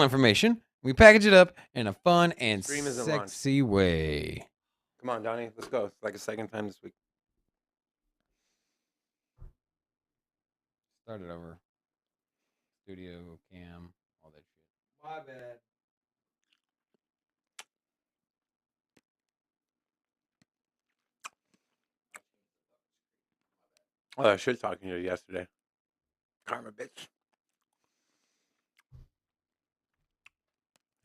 information. We package it up in a fun and Stream isn't sexy way. Come on, Donnie. Let's go. It's like a second time this week. Start it over. Studio, cam, all that shit. My bad. Oh, I should talk to you yesterday. Karma, bitch.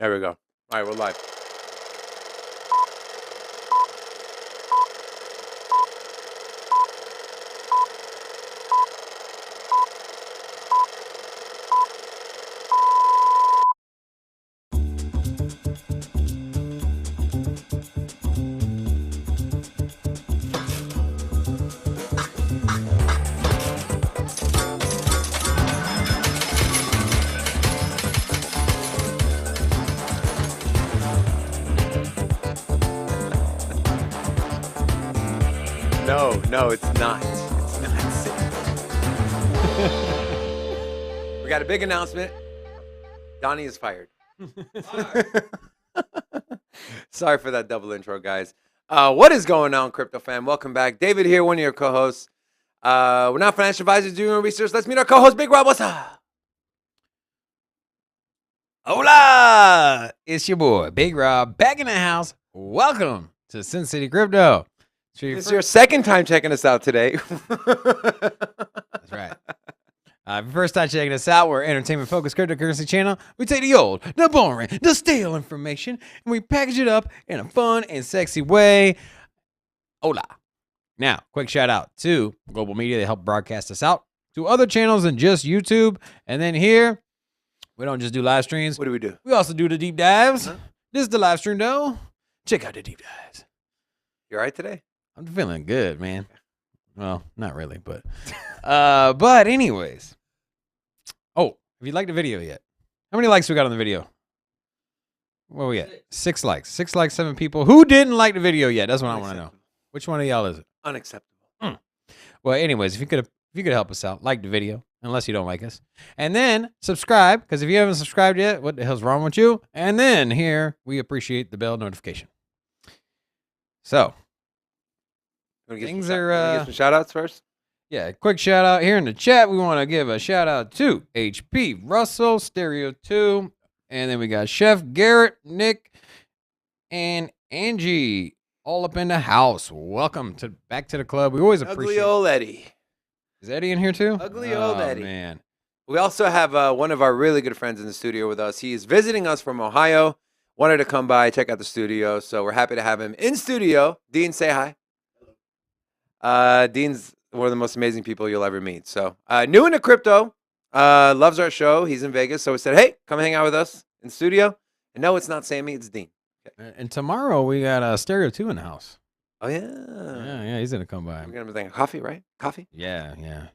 There we go. All right, we're live. No, it's not. It's not. We got a big announcement. Donnie is fired. Sorry for that double intro, guys. What is going on, crypto fam? Welcome back. David here, one of your co-hosts. We're not financial advisors doing research. Let's meet our co-host, Big Rob. What's up? Hola! It's your boy, Big Rob, back in the house. Welcome to Sin City Crypto. It's your second time checking us out today. That's right. If your first time checking us out, we're an entertainment-focused cryptocurrency channel. We take the old, the boring, the stale information, and we package it up in a fun and sexy way. Hola. Now, quick shout-out to Global Media. They help broadcast us out to other channels than just YouTube. And then here, we don't just do live streams. What do? We also do the deep dives. Huh? This is the live stream, though. Check out the deep dives. You all right today? I'm feeling good, man. Well, not really, but anyways. Oh, have you liked the video yet? How many likes we got on the video? Where we at? 6 likes. 6 likes, 7 people. Who didn't like the video yet? That's what I want to know. Which one of y'all is it? Unacceptable. Well, anyways, if you could help us out, like the video, unless you don't like us, and then subscribe, because if you haven't subscribed yet, what the hell's wrong with you? And then here we appreciate the bell notification. So. Things are get some shout outs first. Yeah, quick shout out here in the chat. We want to give a shout out to HP, Russell, Stereo 2, and then we got Chef Garrett, Nick, and Angie all up in the house. Welcome back to the club. We always appreciate Ugly old Eddie. Is Eddie in here too? Ugly old Eddie. Man. We also have one of our really good friends in the studio with us. He's visiting us from Ohio. Wanted to come by, check out the studio. So we're happy to have him in studio. Dean, say hi. Dean's one of the most amazing people you'll ever meet. So new into crypto, loves our show. He's in Vegas. So we said, hey, come hang out with us in studio. And no, it's not Sammy, it's Dean. Okay. And tomorrow we got Stereo 2 in the house. Oh, yeah. Yeah, he's going to come by. We're going to be thinking coffee, right? Coffee? Yeah.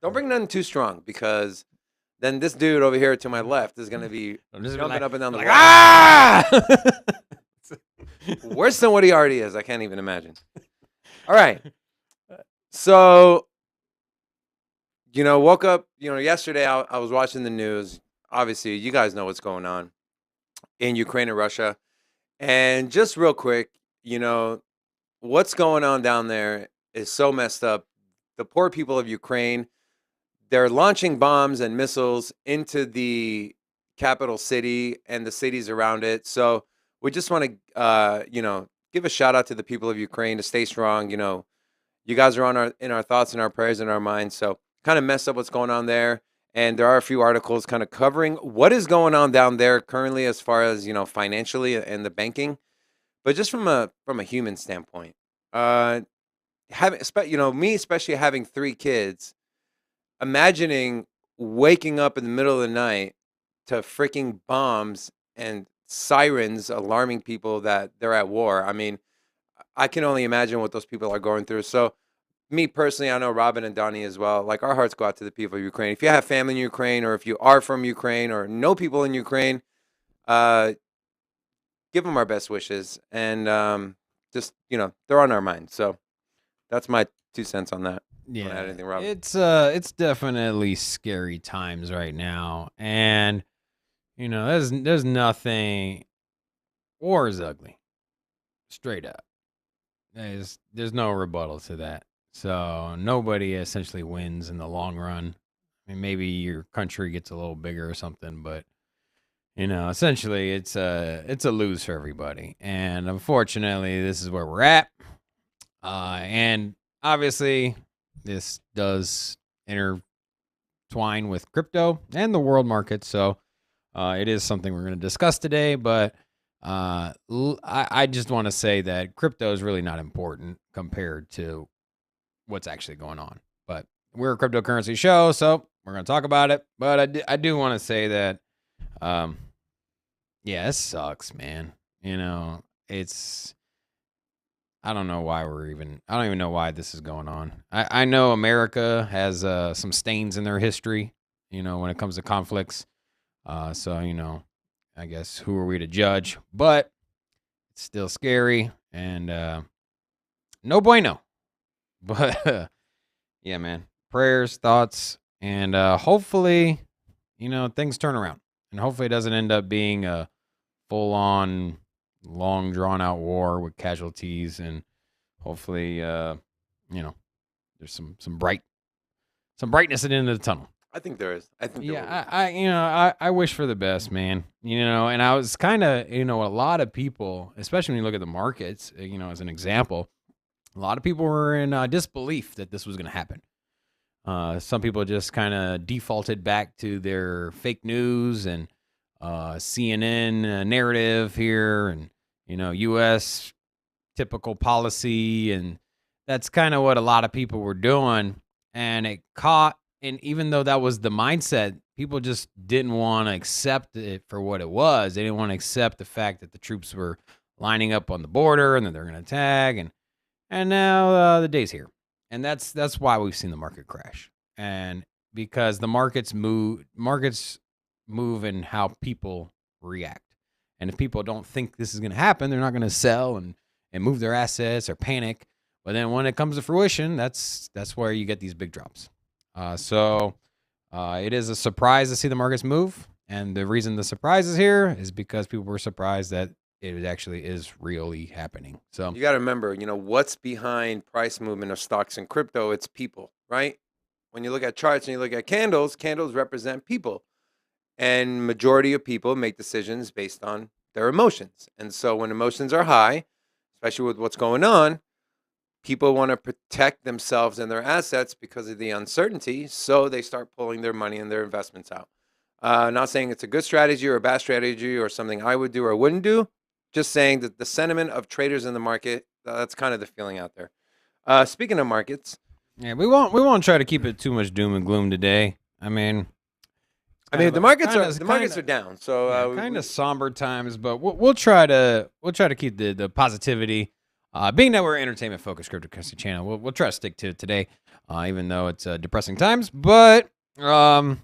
Don't bring nothing too strong, because then this dude over here to my left is going to be jumping up and down the wall. Ah! Worse than what he already is. I can't even imagine. All right. So, woke up, yesterday I was watching the news. Obviously, you guys know what's going on in Ukraine and Russia. And just real quick, what's going on down there is so messed up. The poor people of Ukraine, they're launching bombs and missiles into the capital city and the cities around it. So we just want to, give a shout out to the people of Ukraine to stay strong. You guys are in our thoughts and our prayers and our minds. So kind of messed up what's going on there. And there are a few articles kind of covering what is going on down there currently as far as, financially and the banking. But just from a human standpoint, me especially having 3 kids, imagining waking up in the middle of the night to freaking bombs and sirens alarming people that they're at war. I mean, I can only imagine what those people are going through. So me personally, I know Robin and Donnie as well, like our hearts go out to the people of Ukraine. If you have family in Ukraine, or if you are from Ukraine or know people in Ukraine, give them our best wishes. And just, they're on our mind. So that's my 2 cents on that. Yeah, add anything, Robin? It's definitely scary times right now. And You know, there's nothing. War is ugly, straight up. There's no rebuttal to that. So nobody essentially wins in the long run. I mean, maybe your country gets a little bigger or something, but you know, essentially it's a lose for everybody. And unfortunately, this is where we're at. And obviously, this does intertwine with crypto and the world market. So it is something we're going to discuss today. But I just want to say that crypto is really not important compared to what's actually going on. But we're a cryptocurrency show, so we're going to talk about it. But I do want to say that, yeah, it sucks, man. You know, I don't know why I don't even know why this is going on. I know America has some stains in their history, you know, when it comes to conflicts. So, you know, I guess who are we to judge? But it's still scary and no bueno. But yeah, man, prayers, thoughts, and hopefully, you know, things turn around. And hopefully it doesn't end up being a full on, long, drawn out war with casualties. And hopefully, you know, there's some brightness at the end of the tunnel. I think there is. I think Yeah, I wish for the best, man. You know, and I was kind of, you know, a lot of people, especially when you look at the markets, you know, as an example, a lot of people were in disbelief that this was going to happen. Some people just kind of defaulted back to their fake news and CNN narrative here, and you know, U.S. typical policy, and that's kind of what a lot of people were doing, and it caught. And even though that was the mindset, people just didn't want to accept it for what it was. They didn't want to accept the fact that the troops were lining up on the border and that they're going to attack, and now the day's here, and that's why we've seen the market crash, and because the markets move in how people react, and if people don't think this is going to happen, they're not going to sell and move their assets or panic. But then when it comes to fruition, that's where you get these big drops. So it is a surprise to see the markets move, and the reason the surprise is here is because people were surprised that it actually is really happening. So you got to remember, you know, what's behind price movement of stocks and crypto? It's people, right? When you look at charts and you look at candles, candles represent people. And majority of people make decisions based on their emotions. And so when emotions are high, especially with what's going on, people want to protect themselves and their assets because of the uncertainty. So they start pulling their money and their investments out. Not saying it's a good strategy or a bad strategy or something I would do or wouldn't do. Just saying that the sentiment of traders in the market, that's kind of the feeling out there. Speaking of markets. Yeah, we won't try to keep it too much doom and gloom today. I mean, the markets are down, so kind of somber times, but we'll try to keep the positivity. Being that we're an entertainment focused cryptocurrency channel, we'll try to stick to it today, even though it's depressing times. But you know,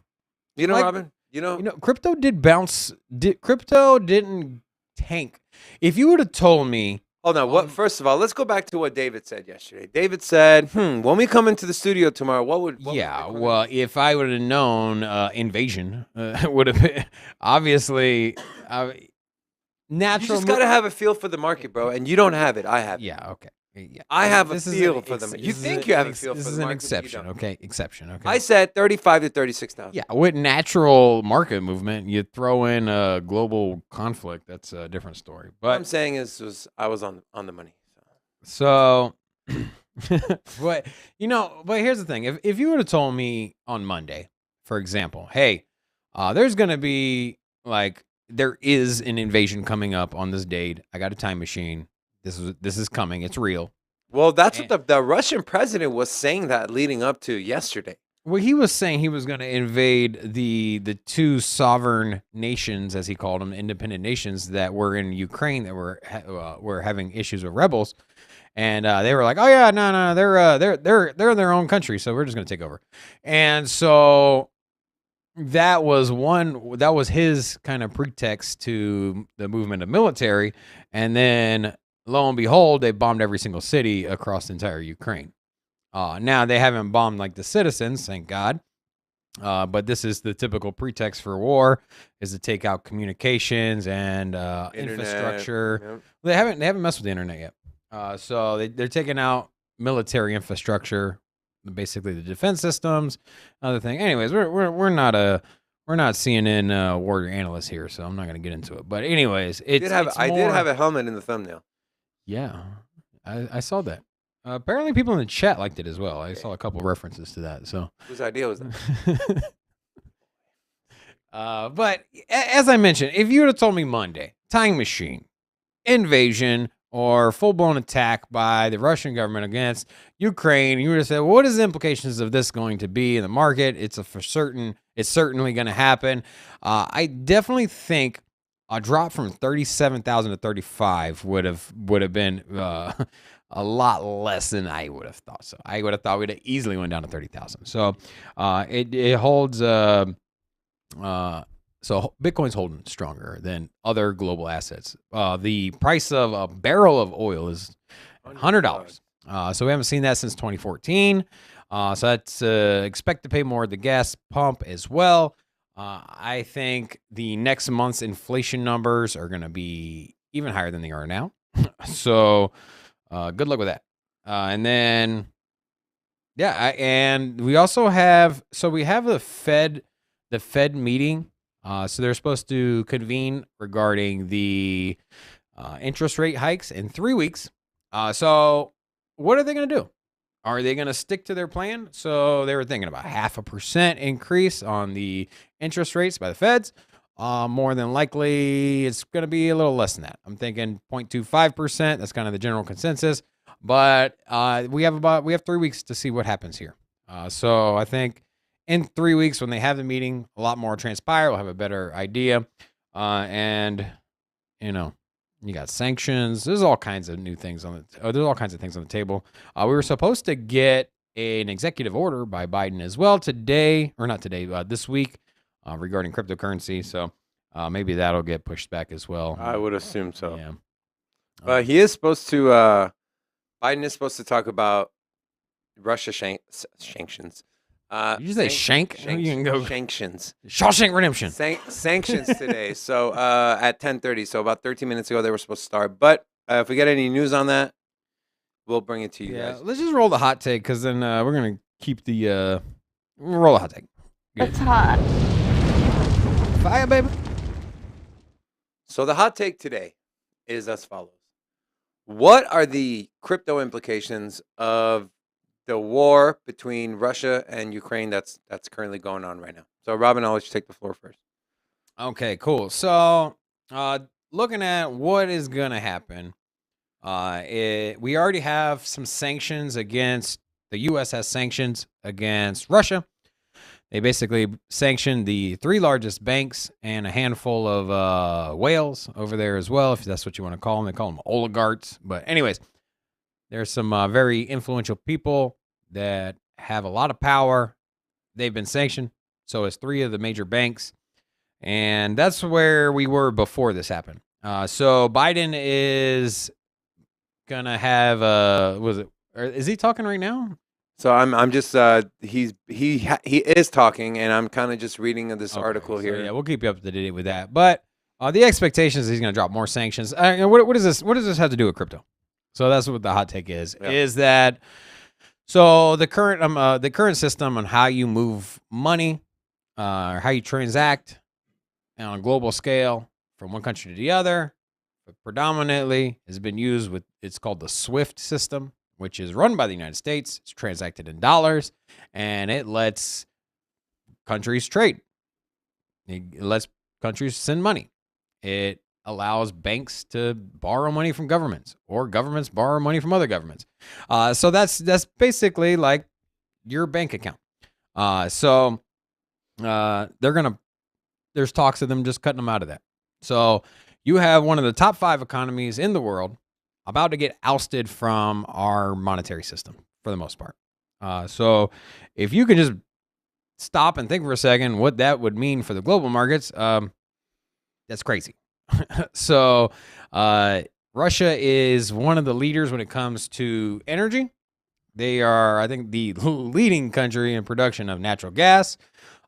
like, Robin, you know, crypto did bounce. Crypto didn't tank. If you would have told me. Oh no! First of all, let's go back to what David said yesterday. David said, when we come into the studio tomorrow, well, if I would have known invasion would have been obviously natural. You just got to have a feel for the market, bro, and you don't have it. I have it. Yeah, okay. Yeah. I have a feel for them. You think you have a feel for the market. This is an exception, okay? Exception, okay? I said 35 to 36,000. Yeah, with natural market movement, you throw in a global conflict, that's a different story. But what I'm saying is I was on the money. So, but here's the thing. If you would have told me on Monday, for example, hey, there's going to be there is an invasion coming up on this date. I got a time machine. This is coming. It's real. Well, that's what the Russian president was saying that leading up to yesterday. Well, he was saying he was going to invade the two sovereign nations, as he called them, independent nations that were in Ukraine that were having issues with rebels, and they were like, "Oh yeah, no, they're in their own country, so we're just going to take over." And so that was his kind of pretext to the movement of military, and then lo and behold, they bombed every single city across the entire Ukraine. Now they haven't bombed like the citizens, thank God. But this is the typical pretext for war, is to take out communications and infrastructure. Yep. They haven't messed with the internet yet. So they're taking out military infrastructure, basically the defense systems, other thing. Anyways, we're not CNN warrior analysts here, so I'm not gonna get into it. But anyways, I did have a helmet in the thumbnail. Yeah, I saw that. Apparently, people in the chat liked it as well. I saw a couple references to that. So Whose idea was that? but as I mentioned, if you would have told me Monday, time machine, invasion, or full-blown attack by the Russian government against Ukraine, you would have said, well, what is the implications of this going to be in the market? It's certainly going to happen. I definitely think a drop from 37,000 to 35 would have been a lot less than I would have thought. So I would have thought we'd have easily went down to 30,000. So it holds. So Bitcoin's holding stronger than other global assets. The price of a barrel of oil is $100. So we haven't seen that since 2014. So that's expect to pay more at the gas pump as well. I think the next month's inflation numbers are going to be even higher than they are now. So good luck with that. And then, yeah, and we also have, we have the Fed meeting. So they're supposed to convene regarding the interest rate hikes in 3 weeks. So what are they going to do? Are they going to stick to their plan? So they were thinking about 0.5% increase on the interest rates by the Feds. More than likely, it's going to be a little less than that. I'm thinking 0.25%. That's kind of the general consensus. But we have 3 weeks to see what happens here. So I think in 3 weeks, when they have the meeting, a lot more transpire. We'll have a better idea. And you got sanctions. There's all kinds of new things there's all kinds of things on the table. We were supposed to get an executive order by Biden as well this week regarding cryptocurrency. So maybe that'll get pushed back as well. I would assume so. Yeah. But he is supposed to. Biden is supposed to talk about Russia sanctions. Did you say shank? You can go sanctions. Shawshank Redemption. Sanctions today. So at 10:30. So about 13 minutes ago, they were supposed to start. But if we get any news on that, we'll bring it to you guys. Let's just roll the hot take, because then we're gonna keep the roll the hot take. Good. It's hot. Fire, baby. So the hot take today is as follows: what are the crypto implications of the war between Russia and Ukraine that's currently going on right now? So, Robin, I'll let you take the floor first. Okay, cool. So, looking at what is going to happen, we already have some sanctions against, the U.S. has sanctions against Russia. They basically sanctioned the 3 largest banks and a handful of whales over there as well, if that's what you want to call them. They call them oligarchs. But anyways, there's some very influential people that have a lot of power. They've been sanctioned. So it's 3 of the major banks. And that's where we were before this happened. So Biden is going to have, is he talking right now? So I'm just he is talking, and I'm kind of just reading this article here. Yeah, we'll keep you up to date with that. But the expectation is he's going to drop more sanctions. What does this have to do with crypto? So that's what the hot take is. Yeah. Is that so the current system on how you move money, or how you transact on a global scale from one country to the other, but predominantly has been used with, it's called the SWIFT system, which is run by the United States. It's transacted in dollars, and it lets countries trade. It lets countries send money. It allows banks to borrow money from governments, or governments borrow money from other governments. So that's basically like your bank account. There's talks of them just cutting them out of that. So you have one of the top 5 economies in the world about to get ousted from our monetary system for the most part. So if you could just stop and think for a second what that would mean for the global markets, that's crazy. So Russia is one of the leaders when it comes to energy. They are, I think, the leading country in production of natural gas.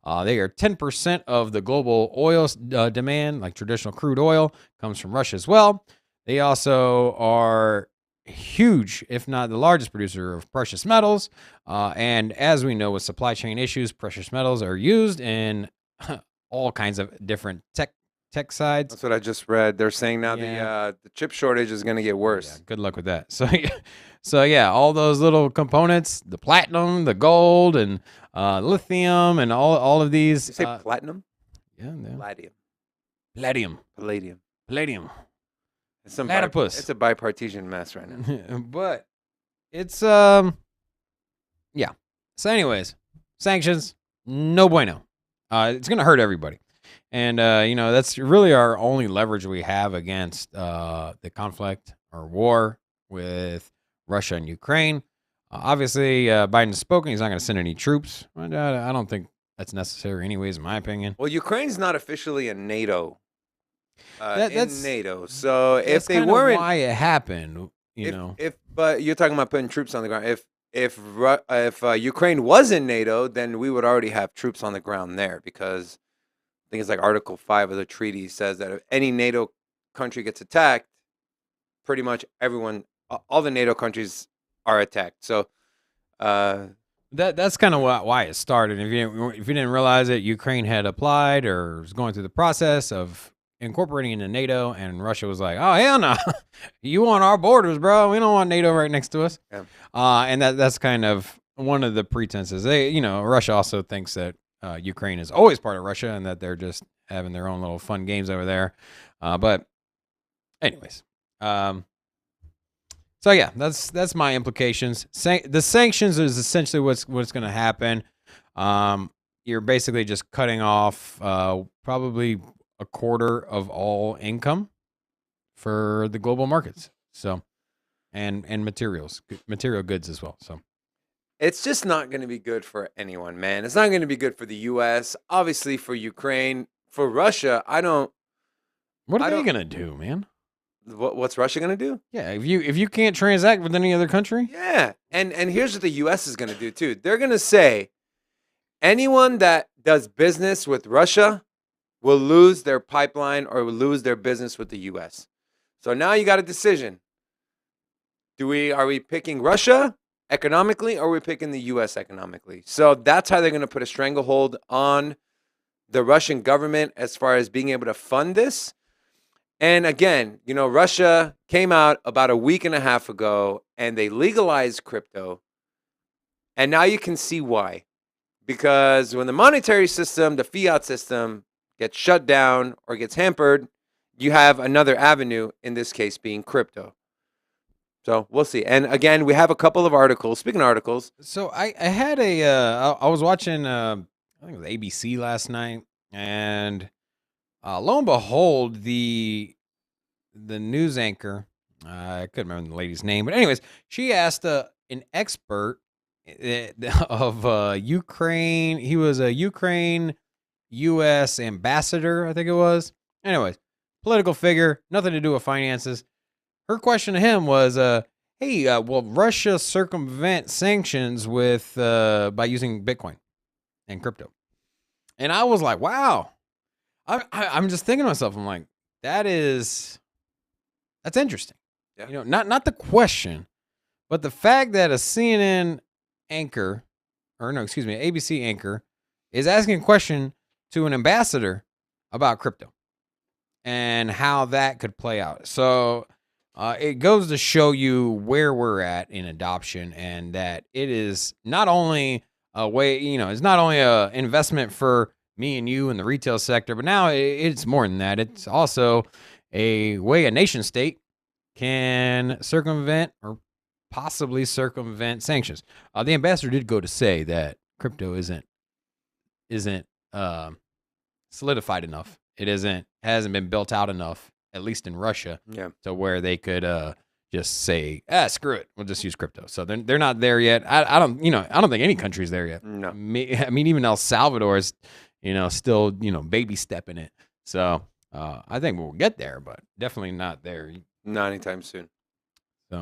They are 10% of the global oil demand, like traditional crude oil, comes from Russia as well. They also are huge, if not the largest producer of precious metals. And as we know, with supply chain issues, precious metals are used in all kinds of different tech sides. That's what I just read. They're saying now Yeah. the chip shortage is going to get worse. Yeah, good luck with that. So yeah, all those little components, the platinum, the gold, and lithium, and all of these. You say platinum? Yeah, Palladium. palladium, Palladium. palladium, It's some platypus. it's a bipartisan mess right now. But it's yeah. So anyways, sanctions, no bueno. It's gonna hurt everybody. And that's really our only leverage we have against the conflict or war with Russia and Ukraine. Obviously, Biden's spoken. He's not going to send any troops. I don't think that's necessary, anyways, in my opinion. Well, Ukraine's not officially a NATO. That's in NATO. So if that's they kind of weren't, why it happened, but you're talking about putting troops on the ground. If Ukraine was in NATO, then we would already have troops on the ground there because I think it's like Article 5 of the treaty says that if any NATO country gets attacked, pretty much everyone, all the NATO countries are attacked. So that's kind of why it started. If you didn't realize it, Ukraine had applied or was going through the process of incorporating into NATO, and Russia was like, "Oh hell no, you want our borders, bro? We don't want NATO right next to us." Yeah. And that's kind of one of the pretenses. Russia also thinks that Ukraine is always part of Russia and that they're just having their own little fun games over there. But anyways, so yeah, that's my implications. The sanctions is essentially what's going to happen. You're basically just cutting off probably a quarter of all income for the global markets. So, and material goods as well. So, it's just not going to be good for anyone, man. It's not going to be good for the U.S. Obviously, for Ukraine, for Russia. What are they going to do, man? What's Russia going to do? Yeah, if you can't transact with any other country. Yeah, and here's what the U.S. is going to do too. They're going to say anyone that does business with Russia will lose their pipeline or will lose their business with the U.S. So now you got a decision. Are we picking Russia economically or are we picking the U.S. economically? So that's how they're going to put a stranglehold on the Russian government as far as being able to fund this. And again, Russia came out about a week and a half ago and they legalized crypto. And now you can see why. Because when the monetary system, the fiat system, gets shut down or gets hampered, you have another avenue, in this case being crypto. So we'll see. And again, we have a couple of articles. Speaking of articles. So I had I was watching, I think it was ABC last night. And lo and behold, the news anchor, I couldn't remember the lady's name, but anyways, she asked an expert of Ukraine. He was a Ukraine U.S. ambassador, I think it was. Anyways, political figure, nothing to do with finances. Her question to him was, "Hey, will Russia circumvent sanctions with by using Bitcoin and crypto?" And I was like, "Wow." I'm just thinking to myself, I'm like, that's interesting. Yeah. Not the question, but the fact that a CNN anchor, or no, excuse me, ABC anchor, is asking a question to an ambassador about crypto and how that could play out. So it goes to show you where we're at in adoption, and that it is not only a way, it's not only a investment for me and you in the retail sector, but now it's more than that. It's also a way a nation state can circumvent or possibly circumvent sanctions. The ambassador did go to say that crypto isn't solidified enough. It hasn't been built out enough, at least in Russia, to where they could just say, screw it, we'll just use crypto. So they're not there yet. I don't think any country's there yet. No. I mean, even El Salvador is, still, baby stepping it. So I think we'll get there, but definitely not there. Not anytime soon. So,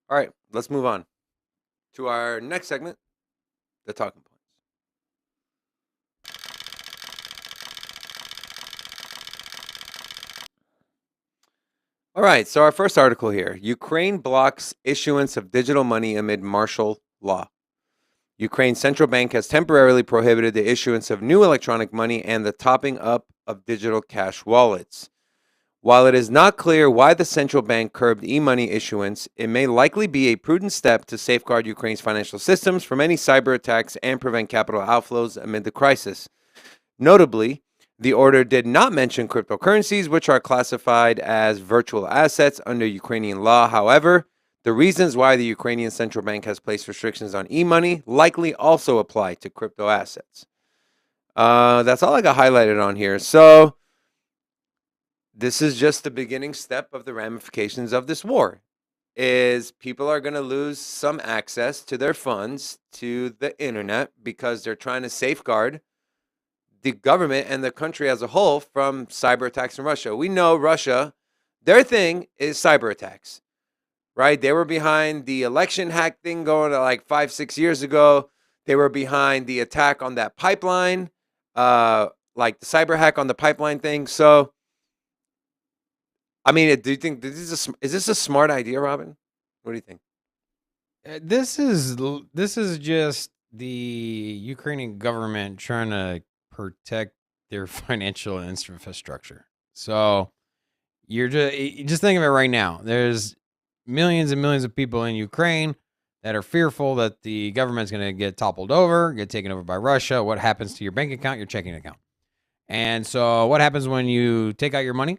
all right, let's move on to our next segment, the talking points. All right, so our first article here. Ukraine blocks issuance of digital money amid martial law. Ukraine's central bank has temporarily prohibited the issuance of new electronic money and the topping up of digital cash wallets. While it is not clear why the central bank curbed e-money issuance, it may likely be a prudent step to safeguard Ukraine's financial systems from any cyber attacks and prevent capital outflows amid the crisis. Notably, the order did not mention cryptocurrencies, which are classified as virtual assets under Ukrainian law. However, the reasons why the Ukrainian central bank has placed restrictions on e-money likely also apply to crypto assets. That's all I got highlighted on here. So this is just the beginning step of the ramifications of this war. Is people are going to lose some access to their funds to the internet because they're trying to safeguard the government and the country as a whole from cyber attacks in Russia. We know Russia, their thing is cyber attacks, right? They were behind the election hack thing going to like 5-6 years ago. They were behind the attack on that pipeline, like the cyber hack on the pipeline thing. So, I mean, do you think is this a smart idea, Robin? What do you think? This is just the Ukrainian government trying to protect their financial infrastructure. So you just think of it right now. There's millions and millions of people in Ukraine that are fearful that the government's going to get toppled over, get taken over by Russia. What happens to your bank account, your checking account? And so what happens when you take out your money?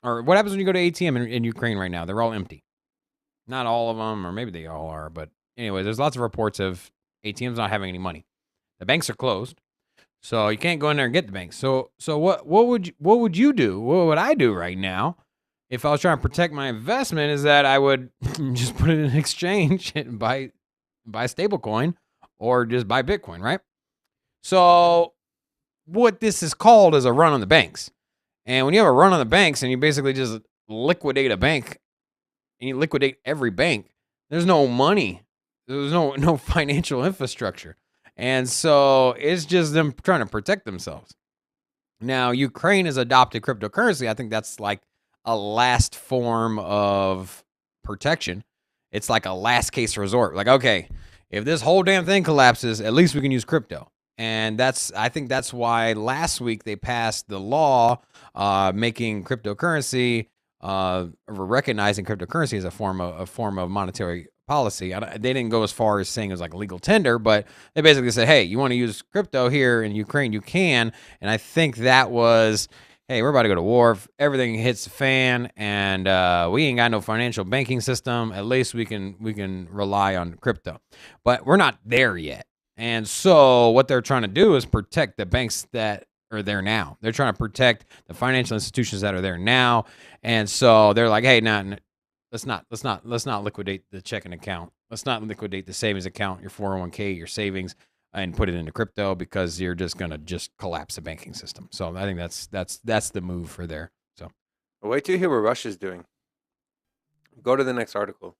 Or what happens when you go to ATM in Ukraine right now? They're all empty. Not all of them, or maybe they all are. But anyway, there's lots of reports of ATMs not having any money. The banks are closed. So you can't go in there and get the bank. So what would you do? What would I do right now if I was trying to protect my investment? Is that I would just put it in an exchange and buy stablecoin or just buy Bitcoin, right? So what this is called is a run on the banks. And when you have a run on the banks and you basically just liquidate a bank and you liquidate every bank, there's no money. There's no financial infrastructure. And so it's just them trying to protect themselves. Now, Ukraine has adopted cryptocurrency. I think that's like a last form of protection. It's like a last case resort. Like, okay, if this whole damn thing collapses, at least we can use crypto. And I think that's why last week they passed the law making cryptocurrency, recognizing cryptocurrency as a form of monetary policy. They didn't go as far as saying it was like a legal tender, but they basically said, hey, you want to use crypto here in Ukraine, you can. And I think that was, hey, we're about to go to war. If everything hits the fan and we ain't got no financial banking system, at least we can rely on crypto. But we're not there yet. And so what they're trying to do is protect the banks that are there now. They're trying to protect the financial institutions that are there now. And so they're like, hey, let's not liquidate the checking account. Let's not liquidate the savings account, your 401k, your savings, and put it into crypto because you're just gonna collapse the banking system. So I think that's the move for there. So wait till you hear what Russia's doing. Go to the next article.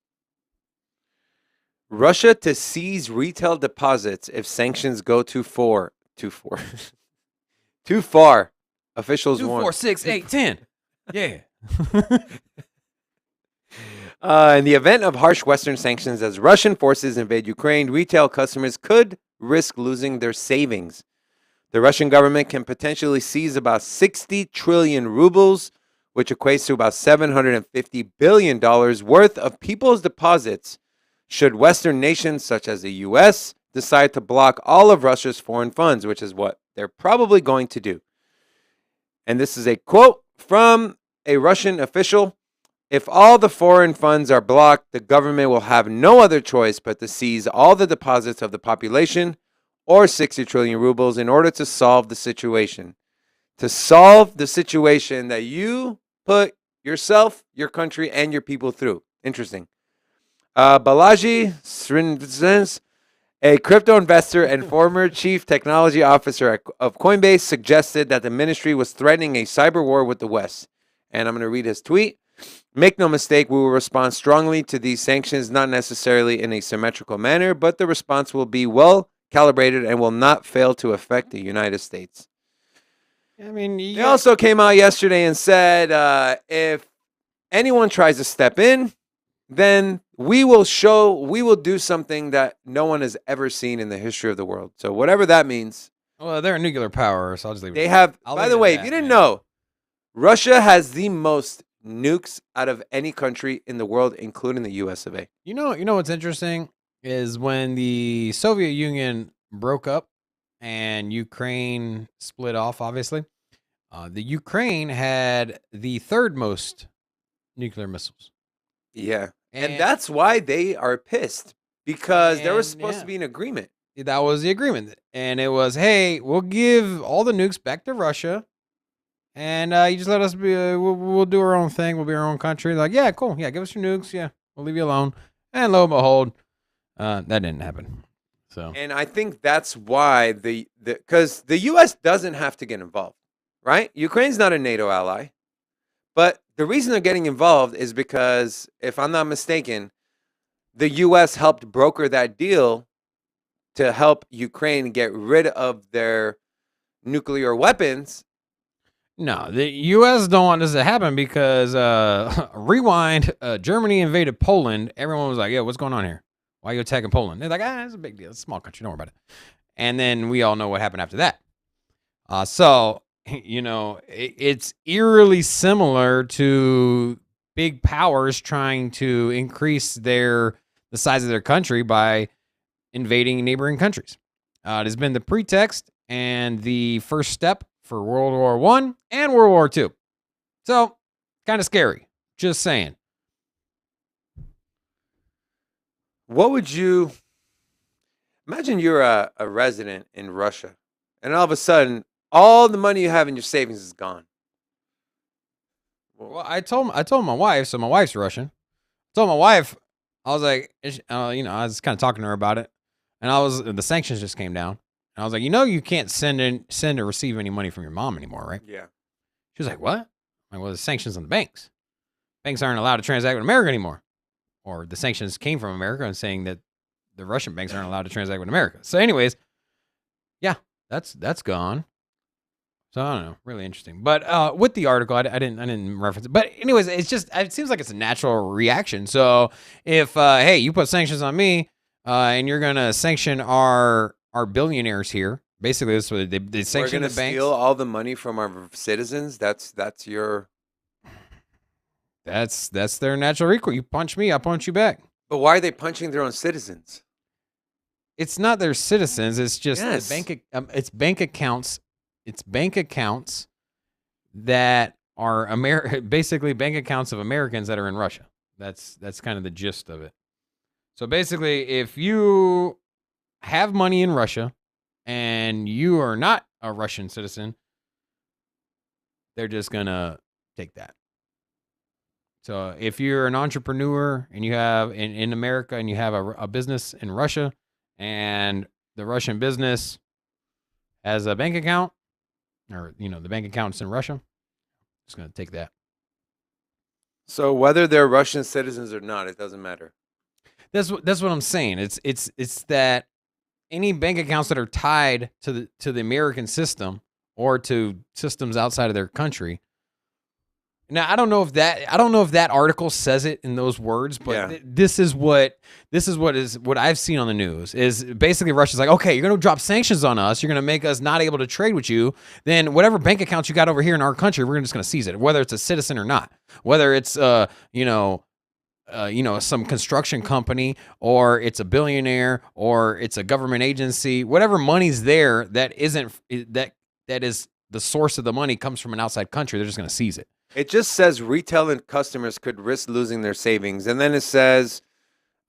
Russia to seize retail deposits if sanctions go too far. Too far. Officials 2, warn. 4, 6, 8, 10. Yeah. In the event of harsh Western sanctions as Russian forces invade Ukraine, retail customers could risk losing their savings. The Russian government can potentially seize about 60 trillion rubles, which equates to about $750 billion worth of people's deposits, should Western nations such as the U.S. decide to block all of Russia's foreign funds, which is what they're probably going to do. And this is a quote from a Russian official. If all the foreign funds are blocked, the government will have no other choice but to seize all the deposits of the population, or 60 trillion rubles, in order to solve the situation. To solve the situation that you put yourself, your country, and your people through. Interesting. Balaji Srinivas, a crypto investor and former chief technology officer of Coinbase, suggested that the ministry was threatening a cyber war with the West. And I'm going to read his tweet. Make no mistake, we will respond strongly to these sanctions, not necessarily in a symmetrical manner, but the response will be well calibrated and will not fail to affect the United States. I mean, They also came out yesterday and said if anyone tries to step in, then we will do something that no one has ever seen in the history of the world. So whatever that means. Well, they're a nuclear power, so I'll just leave it. They have, I'll by leave the it at way, that, if you didn't man. know, Russia has the most nukes out of any country in the world, including the US of A. You know what's interesting is when the Soviet Union broke up and Ukraine split off, obviously, the Ukraine had the third most nuclear missiles. Yeah. And that's why they are pissed, because there was supposed to be an agreement. That was the agreement. And it was, hey, we'll give all the nukes back to Russia. And you just let us be, we'll do our own thing. We'll be our own country. Like, yeah, cool. Yeah, give us your nukes. Yeah, we'll leave you alone. And lo and behold, that didn't happen. So, and I think that's why because the U.S. doesn't have to get involved, right? Ukraine's not a NATO ally. But the reason they're getting involved is because, if I'm not mistaken, the U.S. helped broker that deal to help Ukraine get rid of their nuclear weapons. no, the U.S. don't want this to happen because, rewind, Germany invaded Poland. Everyone was like, yo, what's going on here? Why are you attacking Poland? They're like, it's a big deal. It's a small country. Don't worry about it. And then we all know what happened after that. So, it's eerily similar to big powers trying to increase the size of their country by invading neighboring countries. It has been the pretext and the first step for World War I and World War II. So, kind of scary. Just saying. What would you imagine? You're a resident in Russia, and all of a sudden, all the money you have in your savings is gone. Well, I told my wife, so my wife's Russian. I told my wife, I was like, I was kind of talking to her about it, and the sanctions just came down, and I was like, you can't send or receive any money from your mom anymore, right? Yeah. She was like, what? I'm like, well, the sanctions on the banks. Banks aren't allowed to transact with America anymore, or the sanctions came from America and saying that the Russian banks aren't allowed to transact with America. So, anyways, yeah, that's gone. So I don't know, really interesting. But with the article, I didn't reference it. But anyways, it seems like it's a natural reaction. So if hey, you put sanctions on me, and you're gonna sanction our billionaires here, basically that's what they sanction the banks. Steal all the money from our citizens. That's their natural equal. You punch me, I punch you back. But why are they punching their own citizens? It's not their citizens. It's just Yes. It's bank accounts. It's bank accounts that are basically bank accounts of Americans that are in Russia. That's kind of the gist of it. So basically, if you have money in Russia and you are not a Russian citizen, they're just gonna take that. So if you're an entrepreneur and you have in America and you have a business in Russia and the Russian business has a bank account, or the bank account's in Russia, just gonna take that. So whether they're Russian citizens or not, it doesn't matter. That's what I'm saying. It's that any bank accounts that are tied to the American system or to systems outside of their country. Now I don't know if that article says it in those words, but Yeah. This is what I've seen on the news is basically Russia's like, okay, you're going to drop sanctions on us. You're going to make us not able to trade with you. Then whatever bank accounts you got over here in our country, we're just going to seize it, whether it's a citizen or not, whether it's some construction company or it's a billionaire or it's a government agency, whatever money's there that is the source of the money comes from an outside country, they're just going to seize it. It just says retail and customers could risk losing their savings. And then it says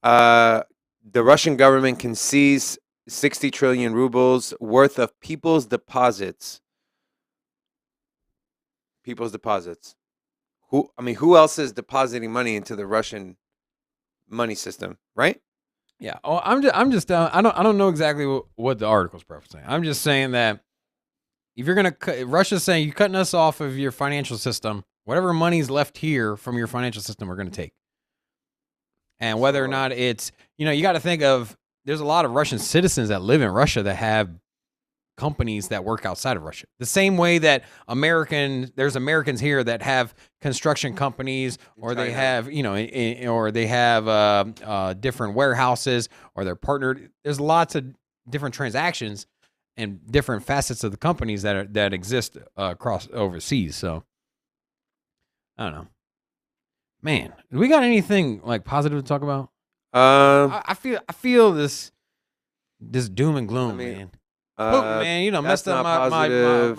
the Russian government can seize 60 trillion rubles worth of people's deposits. People's deposits. Who else is depositing money into the Russian money system, right? Yeah. Oh, I'm just I don't know exactly what the article's referencing. I'm just saying that if you're going to Russia's saying you're cutting us off of your financial system, whatever money's left here from your financial system, we're going to take. And whether or not it's, you got to think of, there's a lot of Russian citizens that live in Russia that have companies that work outside of Russia. The same way that there's Americans here that have construction companies, or they have, or they have different warehouses, or they're partnered. There's lots of different transactions and different facets of the companies that exist across overseas. So I don't know, man. Do we got anything like positive to talk about? I feel this doom and gloom, man. Putin, man, messed up my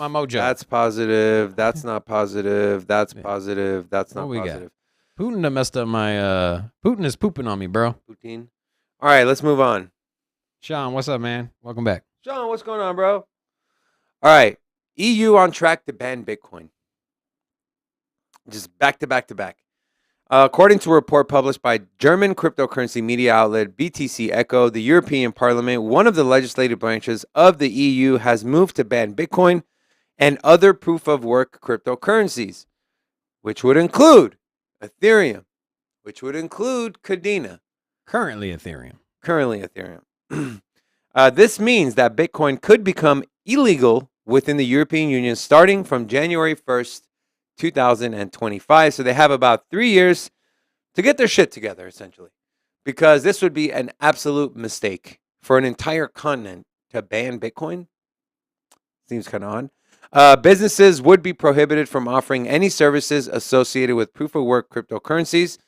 mojo. That's positive. That's not positive. That's positive. That's not positive. Putin done messed up my. Putin is pooping on me, bro. Putin. All right, let's move on. Sean, what's up, man? Welcome back. Sean, what's going on, bro? All right, EU on track to ban Bitcoin. Just back to back to back. According to a report published by German cryptocurrency media outlet BTC Echo, the European Parliament, one of the legislative branches of the EU, has moved to ban Bitcoin and other proof-of-work cryptocurrencies, which would include Ethereum, which would include Cardano. Currently Ethereum. This means that Bitcoin could become illegal within the European Union starting from January 1st, 2025. So they have about 3 years to get their shit together, essentially, because this would be an absolute mistake for an entire continent to ban Bitcoin. Seems kind of odd. Businesses would be prohibited from offering any services associated with proof-of-work cryptocurrencies.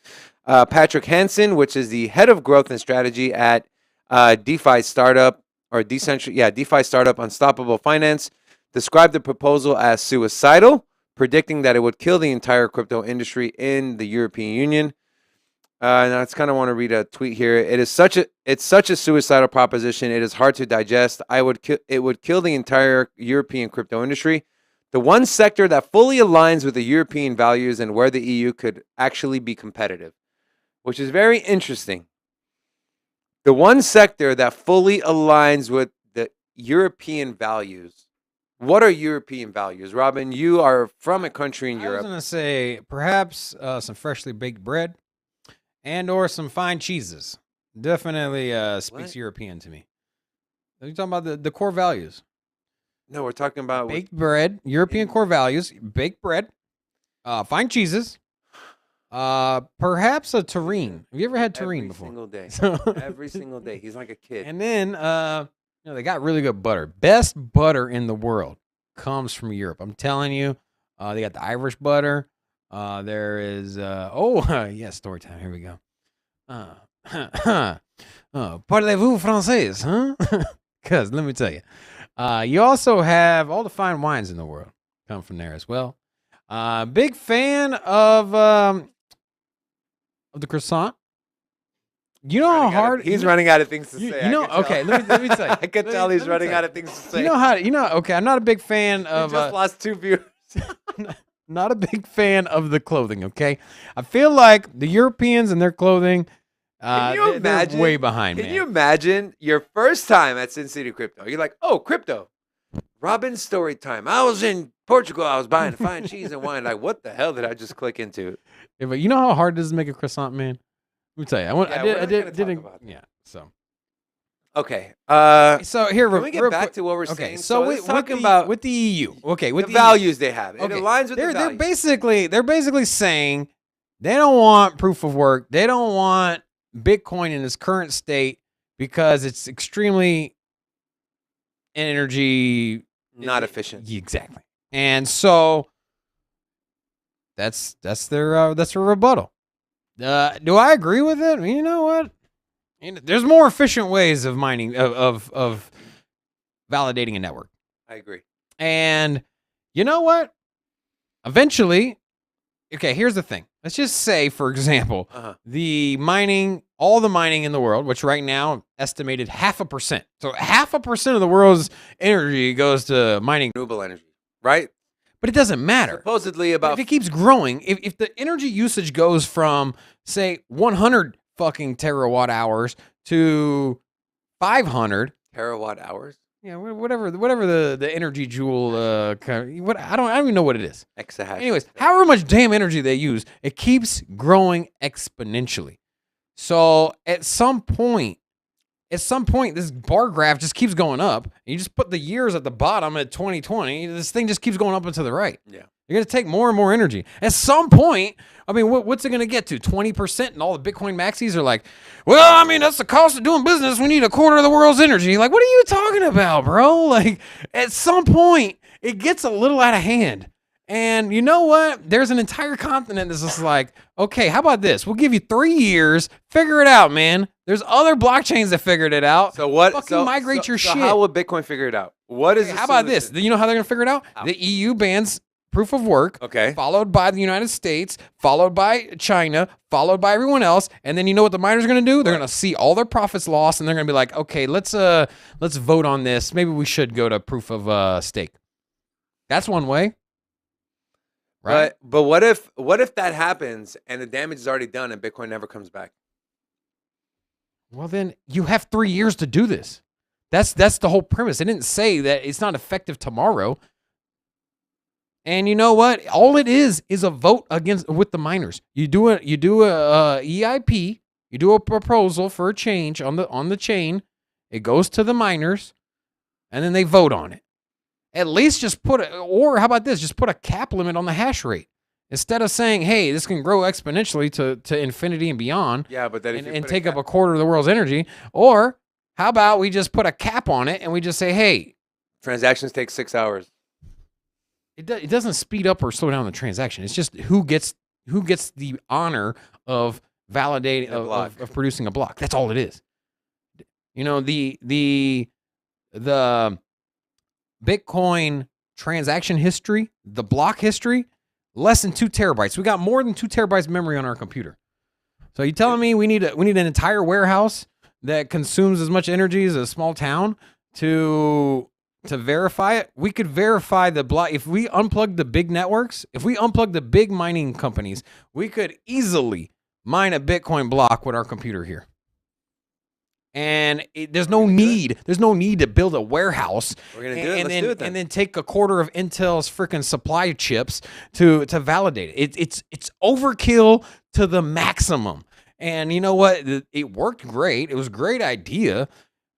Patrick Hansen, which is the head of growth and strategy at DeFi startup Unstoppable Finance, described the proposal as suicidal, predicting that it would kill the entire crypto industry in the European Union. And I just kind of want to read a tweet here. It's such a suicidal proposition. It is hard to digest. It would kill the entire European crypto industry. The one sector that fully aligns with the European values and where the EU could actually be competitive, which is very interesting. The one sector that fully aligns with the European values. What are European values? Robin, you are from a country in Europe. I was going to say perhaps some freshly baked bread and or some fine cheeses. Definitely speaks European to me. Are you talking about the core values? No, we're talking about baked bread, European core values, baked bread, fine cheeses, perhaps a terrine. Have you ever had terrine before? Every single day. Every single day. He's like a kid. And then they got really good butter. Best butter in the world comes from Europe. I'm telling you. They got the Irish butter. There is story time. Here we go. Parlez-vous français, huh? Because let me tell you. You also have all the fine wines in the world come from there as well. Big fan of the croissant. You know how hard he's running out of things to say. Okay, let me tell you. I can tell he's running out of things to say. Okay, I'm not a big fan of just lost 2 viewers. Not a big fan of the clothing, okay? I feel like the Europeans and their clothing, they're way behind, man. Can you imagine your first time at Sin City Crypto? You're like, oh, crypto. Robin's story time. I was in Portugal. I was buying fine cheese and wine. Like, what the hell did I just click into? Yeah, but you know how hard it is to make a croissant, man? Let me tell you. I didn't. Yeah. So. Okay. So here, can we get back to what we're saying? So let's talk about with the EU. Okay, with the values they have. It aligns with their values. They're basically saying they don't want proof of work. They don't want Bitcoin in its current state because it's extremely energy not efficient. Exactly. And so that's their rebuttal. Do I agree with it? You know what? There's more efficient ways of mining of validating a network. I agree. And you know what? Eventually, okay, here's the thing. Let's just say, for example, all the mining in the world, which right now estimated 0.5%. So 0.5% of the world's energy goes to mining renewable energy, right? But it doesn't matter. Supposedly if it keeps growing, if the energy usage goes from, say, 100 fucking terawatt hours to 500 terawatt hours. Yeah, whatever the energy joule I don't even know what it is. Exahash. Anyways, however much damn energy they use, it keeps growing exponentially. So at some point, at some point, this bar graph just keeps going up. You just put the years at the bottom at 2020. This thing just keeps going up and to the right. Yeah. You're going to take more and more energy. At some point, I mean, what's it going to get to? 20%? And all the Bitcoin maxis are like, well, I mean, that's the cost of doing business. We need a quarter of the world's energy. Like, what are you talking about, bro? Like, at some point, it gets a little out of hand. And you know what? There's an entire continent that's just like, okay, how about this? We'll give you 3 years. Figure it out, man. There's other blockchains that figured it out. So what? Fucking migrate your shit. How will Bitcoin figure it out? What is? How about this? You know how they're gonna figure it out? How? The EU bans proof of work. Okay. Followed by the United States, followed by China, followed by everyone else, and then you know what the miners are gonna do? They're gonna see all their profits lost, and they're gonna be like, okay, let's vote on this. Maybe we should go to proof of stake. That's one way. Right. But what if that happens and the damage is already done and Bitcoin never comes back? Well, then you have 3 years to do this. That's the whole premise. They didn't say that it's not effective tomorrow. And you know what? All it is a vote with the miners. You do a EIP. You do a proposal for a change on the chain. It goes to the miners, and then they vote on it. At least just or how about this? Just put a cap limit on the hash rate. Instead of saying, hey, this can grow exponentially to infinity and beyond. Yeah, but then and take up a quarter of the world's energy. Or how about we just put a cap on it and we just say, hey. Transactions take 6 hours. It doesn't speed up or slow down the transaction. It's just who gets the honor of validating, of producing a block. That's all it is. You know, the Bitcoin transaction history, the block history, less than 2 terabytes. We got more than 2 terabytes memory on our computer. So you telling me we need an entire warehouse that consumes as much energy as a small town to verify it? We could verify the block if we unplug the big networks. If we unplug the big mining companies, we could easily mine a Bitcoin block with our computer here. And there's no need to build a warehouse. We're gonna do it. Let's do it then. And then take a quarter of Intel's freaking supply chips to validate it. It's overkill to the maximum. And you know what? It worked great. It was a great idea.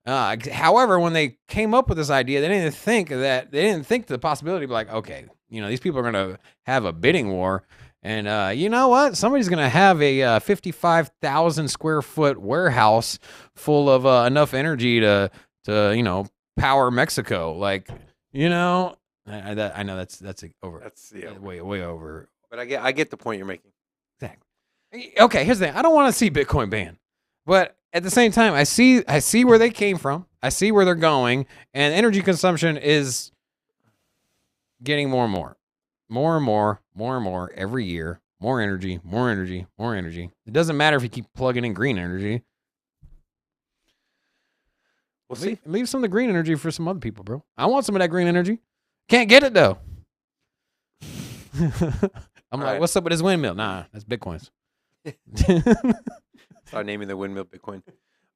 However, when they came up with this idea, they didn't think the possibility of like, okay, you know, these people are gonna have a bidding war. And you know what? Somebody's going to have a 55,000 square foot warehouse full of enough energy to you know, power Mexico. Like, you know, I know that's over. That's way over. But I get the point you're making. Exactly. Okay, here's the thing. I don't want to see Bitcoin banned, but at the same time, I see where they came from. I see where they're going, and energy consumption is getting more and more. More and more every year. More energy. It doesn't matter if you keep plugging in green energy. We'll see. Leave some of the green energy for some other people, bro. I want some of that green energy. Can't get it, though. I'm like, what's up with this windmill? Nah, that's Bitcoins. Start naming the windmill Bitcoin.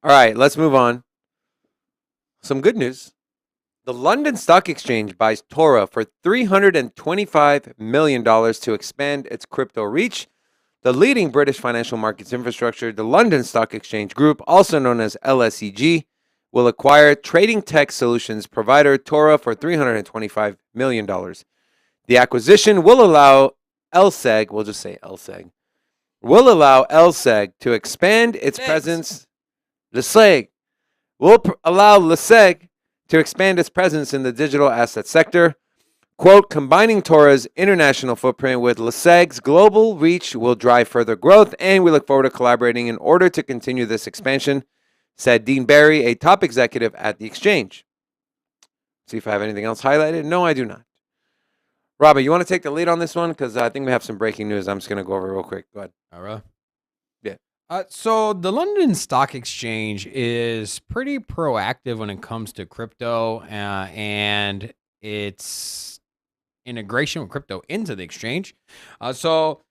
All right, let's move on. Some good news. The London Stock Exchange buys Tora for $325 million to expand its crypto reach. The leading British financial markets infrastructure, the London Stock Exchange Group, also known as LSEG, will acquire trading tech solutions provider Tora for $325 million. The acquisition will allow LSEG, we'll just say LSEG, will allow LSEG to expand its presence. LSEG will allow LSEG to expand its presence in the digital asset sector. Quote, combining Tora's international footprint with LSEG's global reach will drive further growth, and we look forward to collaborating in order to continue this expansion, said Dean Barry, a top executive at the exchange. See if I have anything else highlighted. No, I do not. Robert, you want to take the lead on this one? Because I think we have some breaking news. I'm just going to go over real quick. Go ahead. All right. Yeah. So the London Stock Exchange is pretty proactive when it comes to crypto and its integration with crypto into the exchange. So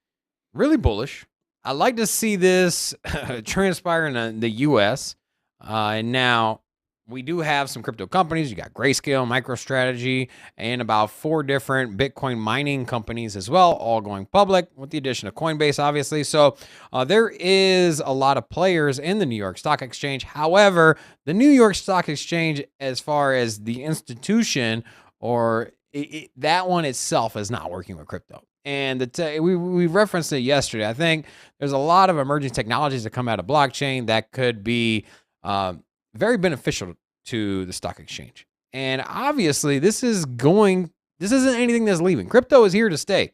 really bullish. I like to see this transpire in the U.S. And now we do have some crypto companies. You got Grayscale, MicroStrategy, and about 4 different Bitcoin mining companies as well, all going public with the addition of Coinbase, obviously. So there is a lot of players in the New York Stock Exchange. However, the New York Stock Exchange, as far as the institution or that one itself, is not working with crypto. And we referenced it yesterday. I think there's a lot of emerging technologies that come out of blockchain that could be very beneficial to the stock exchange. And obviously, this isn't anything that's leaving. Crypto is here to stay.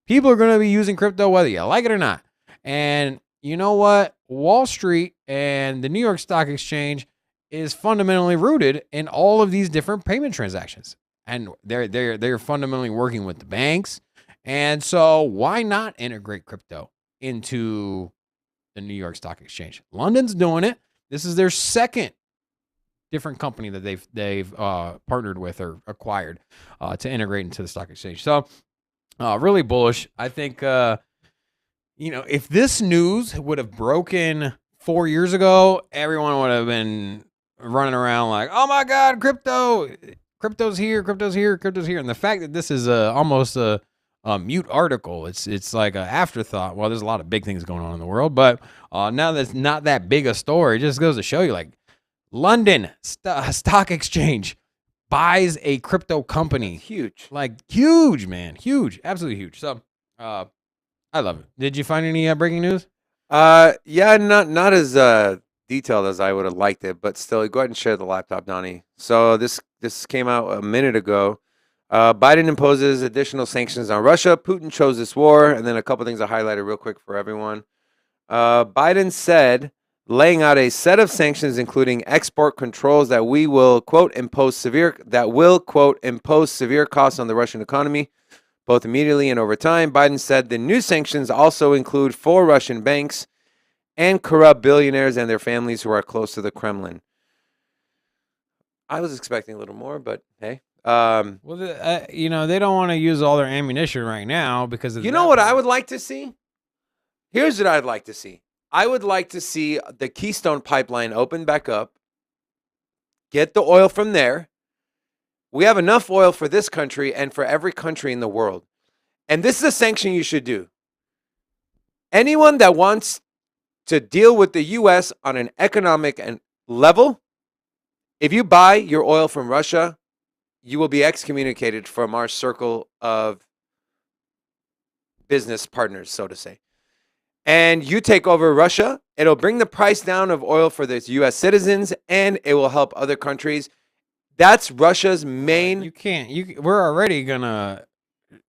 People are going to be using crypto whether you like it or not. And you know what? Wall Street and the New York Stock Exchange is fundamentally rooted in all of these different payment transactions. And they're fundamentally working with the banks. And so why not integrate crypto into the New York Stock Exchange? London's doing it. This is their second different company that they've partnered with or acquired to integrate into the stock exchange. So really bullish. I think if this news would have broken 4 years ago, everyone would have been running around like, "Oh my God, crypto's here, crypto's here, crypto's here." And the fact that this is almost a mute article, it's like an afterthought. Well, there's a lot of big things going on in the world, but now that's not that big a story. It just goes to show you, like, London Stock Exchange buys a crypto company. That's huge. Like, huge, man. Huge. Absolutely huge. So I love it. Did you find any breaking news? Yeah, not as detailed as I would have liked it, but still, go ahead and share the laptop, Donnie. So this came out a minute ago. Biden imposes additional sanctions on Russia. Putin chose this war. And then a couple things I highlighted real quick for everyone. Biden said, laying out a set of sanctions, including export controls that will, quote, impose severe costs on the Russian economy, both immediately and over time. Biden said the new sanctions also include 4 Russian banks and corrupt billionaires and their families who are close to the Kremlin. I was expecting a little more, but hey. Well, they don't want to use all their ammunition right now because of what I would like to see? Here's what I'd like to see. I would like to see the Keystone Pipeline open back up, get the oil from there. We have enough oil for this country and for every country in the world. And this is a sanction you should do. Anyone that wants to deal with the U.S. on an economic level, if you buy your oil from Russia, you will be excommunicated from our circle of business partners, so to say. And you take over Russia, it'll bring the price down of oil for the U.S. citizens, and it will help other countries. That's Russia's main. You can't. We're already gonna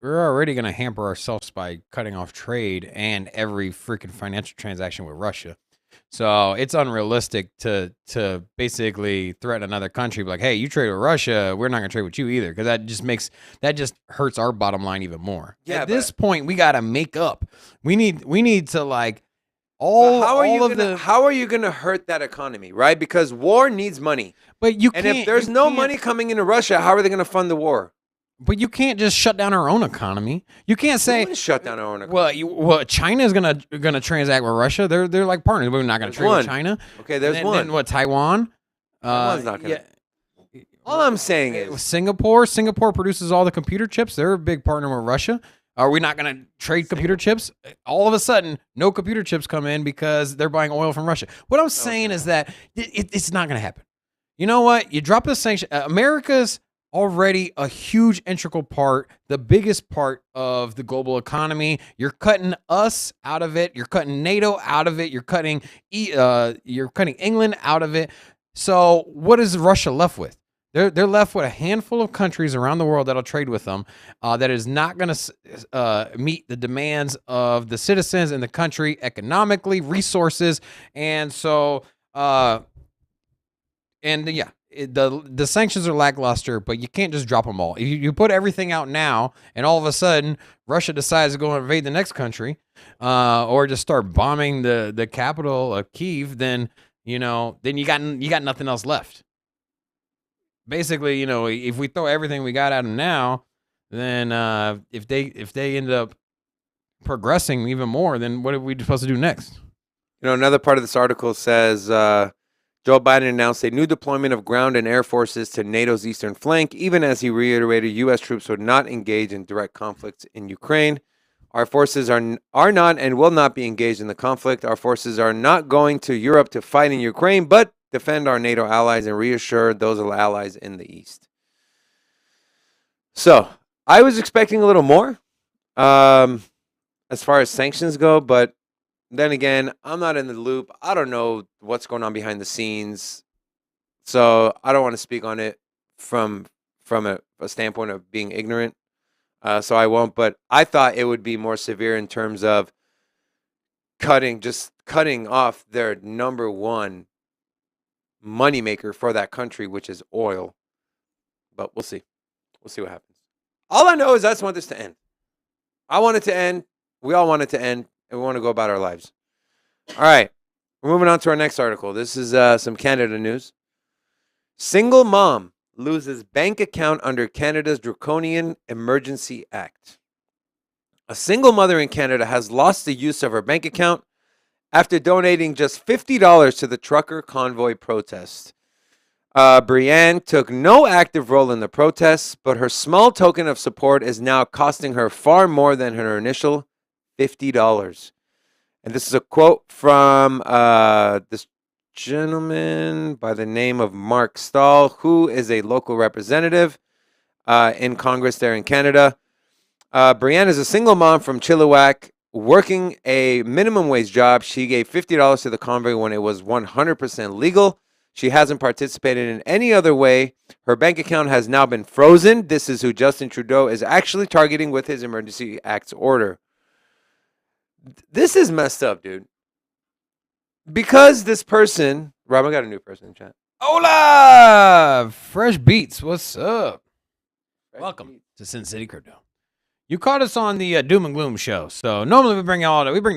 hamper ourselves by cutting off trade and every freaking financial transaction with Russia. So it's unrealistic to basically threaten another country, like, hey, you trade with Russia, we're not gonna trade with you either, because that just hurts our bottom line even more. Yeah, at this point, we gotta make up. We need to, like, how are you gonna hurt that economy, right? Because war needs money. But if there's no money coming into Russia, how are they gonna fund the war? But you can't just shut down our own economy. You can't say shut down our own economy. Well, China is gonna transact with Russia. They're like partners. We're not gonna trade with China. Okay, there's one. Then what? Taiwan. Taiwan's not gonna. Yeah. All I'm saying is Singapore. Singapore produces all the computer chips. They're a big partner with Russia. Are we not gonna trade computer chips? All of a sudden, no computer chips come in because they're buying oil from Russia. What I'm saying is that it's not gonna happen. You know what? You drop the sanction. America's already a huge integral part, the biggest part of the global economy. You're cutting us out of it. You're cutting NATO out of it. You're cutting England out of it. So what is Russia left with? They're left with a handful of countries around the world that'll trade with them. That is not going to meet the demands of the citizens in the country economically, resources, and so the sanctions are lackluster, but you can't just drop them all. If you put everything out now, and all of a sudden Russia decides to go and invade the next country, or just start bombing the capital of Kyiv, then you got nothing else left. Basically, if we throw everything we got at them now, then if they end up progressing even more, then what are we supposed to do next? Another part of this article says Joe Biden announced a new deployment of ground and air forces to NATO's eastern flank, even as he reiterated U.S. troops would not engage in direct conflicts in Ukraine. Our forces are not and will not be engaged in the conflict. Our forces are not going to Europe to fight in Ukraine, but defend our NATO allies and reassure those allies in the East. So I was expecting a little more as far as sanctions go, but then again, I'm not in the loop. I don't know what's going on behind the scenes. So I don't want to speak on it from a standpoint of being ignorant. So I won't. But I thought it would be more severe in terms of cutting off their number one moneymaker for that country, which is oil. But we'll see. We'll see what happens. All I know is I just want this to end. I want it to end. We all want it to end. And we want to go about our lives. All right. We're moving on to our next article. This is some Canada news. Single mom loses bank account under Canada's Draconian Emergency Act. A single mother in Canada has lost the use of her bank account after donating just $50 to the trucker convoy protest. Brienne took no active role in the protests, but her small token of support is now costing her far more than her initial $50. And this is a quote from this gentleman by the name of Mark Stahl, who is a local representative in Congress there in Canada. Brienne is a single mom from Chilliwack working a minimum wage job. She gave $50 to the convoy when it was 100% legal. She hasn't participated in any other way. Her bank account has now been frozen. This is who Justin Trudeau is actually targeting with his Emergency Acts order. This is messed up, dude. Because this person, Rob, I got a new person in chat. Hola! Fresh Beats, what's up? Welcome to Sin City Crypto. You caught us on the Doom and Gloom show. So normally we bring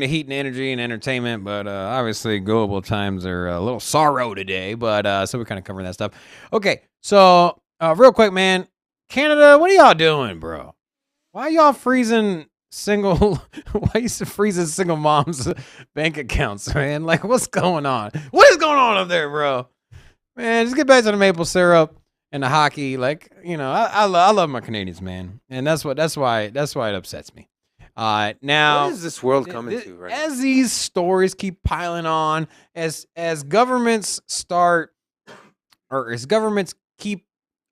the heat and energy and entertainment, but obviously global times are a little sorrow today. But so we're kind of covering that stuff. Okay, so real quick, man, Canada, what are y'all doing, bro? Why y'all freezing single moms' bank accounts, man? Like, what's going on? What is going on up there, bro? Man, just get back to the maple syrup and the hockey. Like, you know, I love my Canadians, man, and that's why it upsets me. Now, what is this world coming to right as these stories keep piling on, as governments keep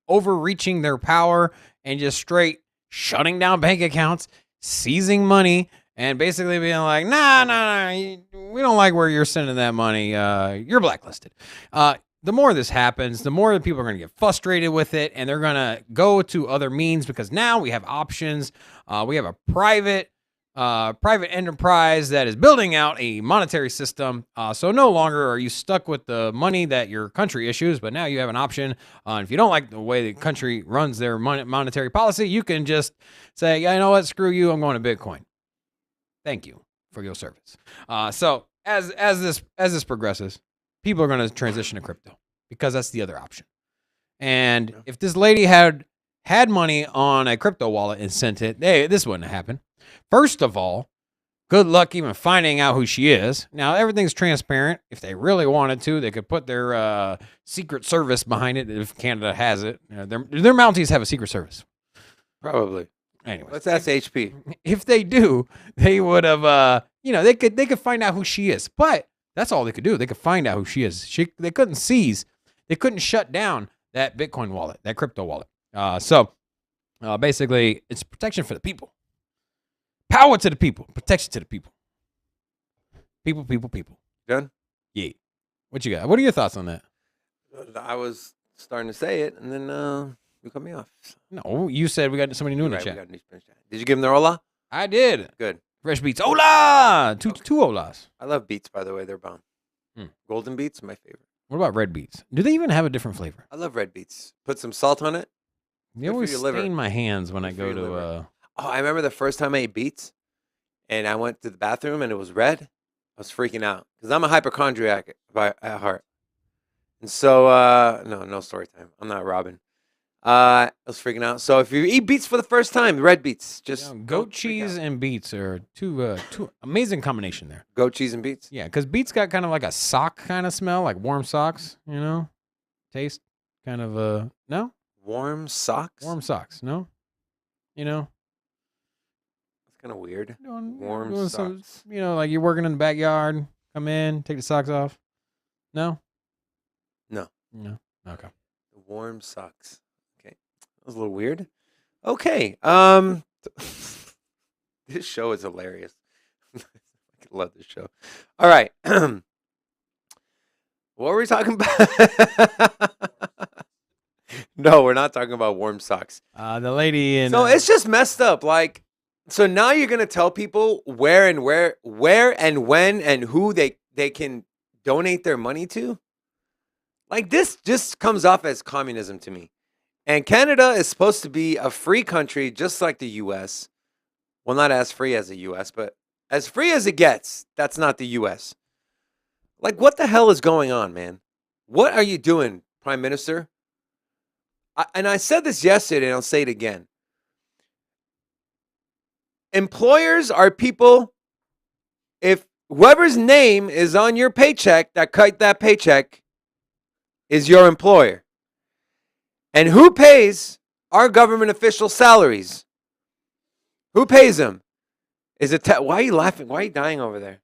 overreaching their power and just straight shutting down bank accounts, seizing money, and basically being like, nah, we don't like where you're sending that money. You're blacklisted. The more this happens, the more people are going to get frustrated with it, and they're going to go to other means because now we have options. We have a private enterprise that is building out a monetary system. So no longer are you stuck with the money that your country issues, but now you have an option. If you don't like the way the country runs their monetary policy, you can just say, yeah, you know what, screw you, I'm going to Bitcoin. Thank you for your service. So as this progresses, people are going to transition to crypto because that's the other option. And if this lady had money on a crypto wallet and sent it, this wouldn't happen. First of all, good luck even finding out who she is. Now, everything's transparent. If they really wanted to, they could put their Secret Service behind it if Canada has it. You know, their Mounties have a Secret Service. Probably. Anyway, let's ask HP. If they do, they would have, they could find out who she is. But that's all they could do. They could find out who she is. They couldn't seize. They couldn't shut down that Bitcoin wallet, that crypto wallet. So basically, it's protection for the people. Power to the people. Protection to the people. People. Done? Yeah. What you got? What are your thoughts on that? I was starting to say it, and then you cut me off. No, you said we got somebody new in the chat. Did you give them their hola? I did. Good. Fresh Beats. Hola! Two holas. I love beets, by the way. They're bomb. Golden beets, my favorite. What about red beets? Do they even have a different flavor? I love red beets. Put some salt on it. They always stain my hands when I go to... Oh, I remember the first time I ate beets, and I went to the bathroom, and it was red. I was freaking out, because I'm a hypochondriac at heart. And so, no story time. I'm not Robin. I was freaking out. So if you eat beets for the first time, red beets, just Goat don't freak cheese out. and beets are two amazing combination there. Goat cheese and beets. Yeah, because beets got kind of like a sock kind of smell, like warm socks. Taste kind of no Warm socks. warm socks. No, That's kind of weird. Warm doing socks. like you're working in the backyard. Come in, take the socks off. No, No. Okay. Warm socks. Okay, that was a little weird. Okay. This show is hilarious. I love this show. All right. What were we talking about? No, we're not talking about warm socks. The lady in So it's just messed up. Like, so now you're gonna tell people where and when and who they can donate their money to. Like, this just comes off as communism to me. And Canada is supposed to be a free country, just like the U.S. Well, not as free as the U.S., but as free as it gets. That's not the U.S. Like, what the hell is going on, man? What are you doing, Prime Minister? And I said this yesterday, and I'll say it again. Employers are people. If whoever's name is on your paycheck, that cut that paycheck, is your employer. And who pays our government official salaries? Who pays them? Is it why are you laughing? Why are you dying over there?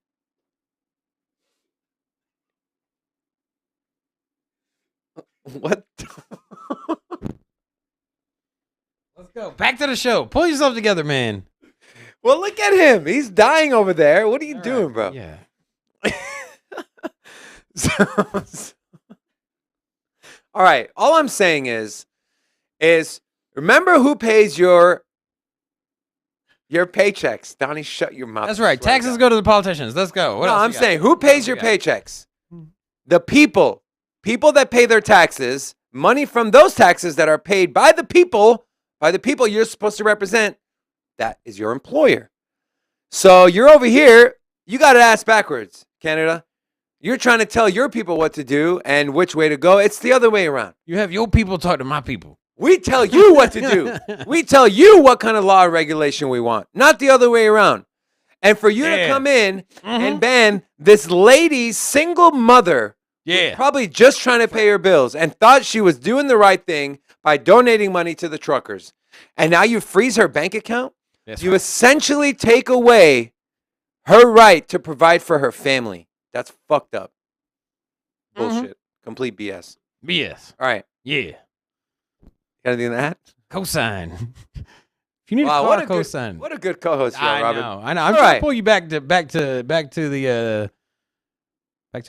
What? Let's go back to the show. Pull yourself together, man. Well, look at him. He's dying over there. What are you doing, bro? Yeah. So, all right. All I'm saying is remember who pays your paychecks. Donnie, shut your mouth. That's right. Taxes go to the politicians. Let's go. What No, else I'm you got? saying who pays your paychecks? The people. People that pay their taxes, money from those taxes that are paid by the people you're supposed to represent, that is your employer. So you're over here, you got to ask backwards, Canada. You're trying to tell your people what to do and which way to go. It's the other way around. You have your people talk to my people. We tell you what to do. We tell you what kind of law or regulation we want, not the other way around. And for you to come in and ban this lady's single mother, who's probably just trying to pay her bills and thought she was doing the right thing by donating money to the truckers, and now you freeze her bank account? You essentially take away her right to provide for her family. That's fucked up. Bullshit. Complete BS. BS. All right. Yeah. Got anything to add? Cosign. If you need Wow, to what a cosign. what a good co-host you are, Robin. I know. I'm trying to pull you back to the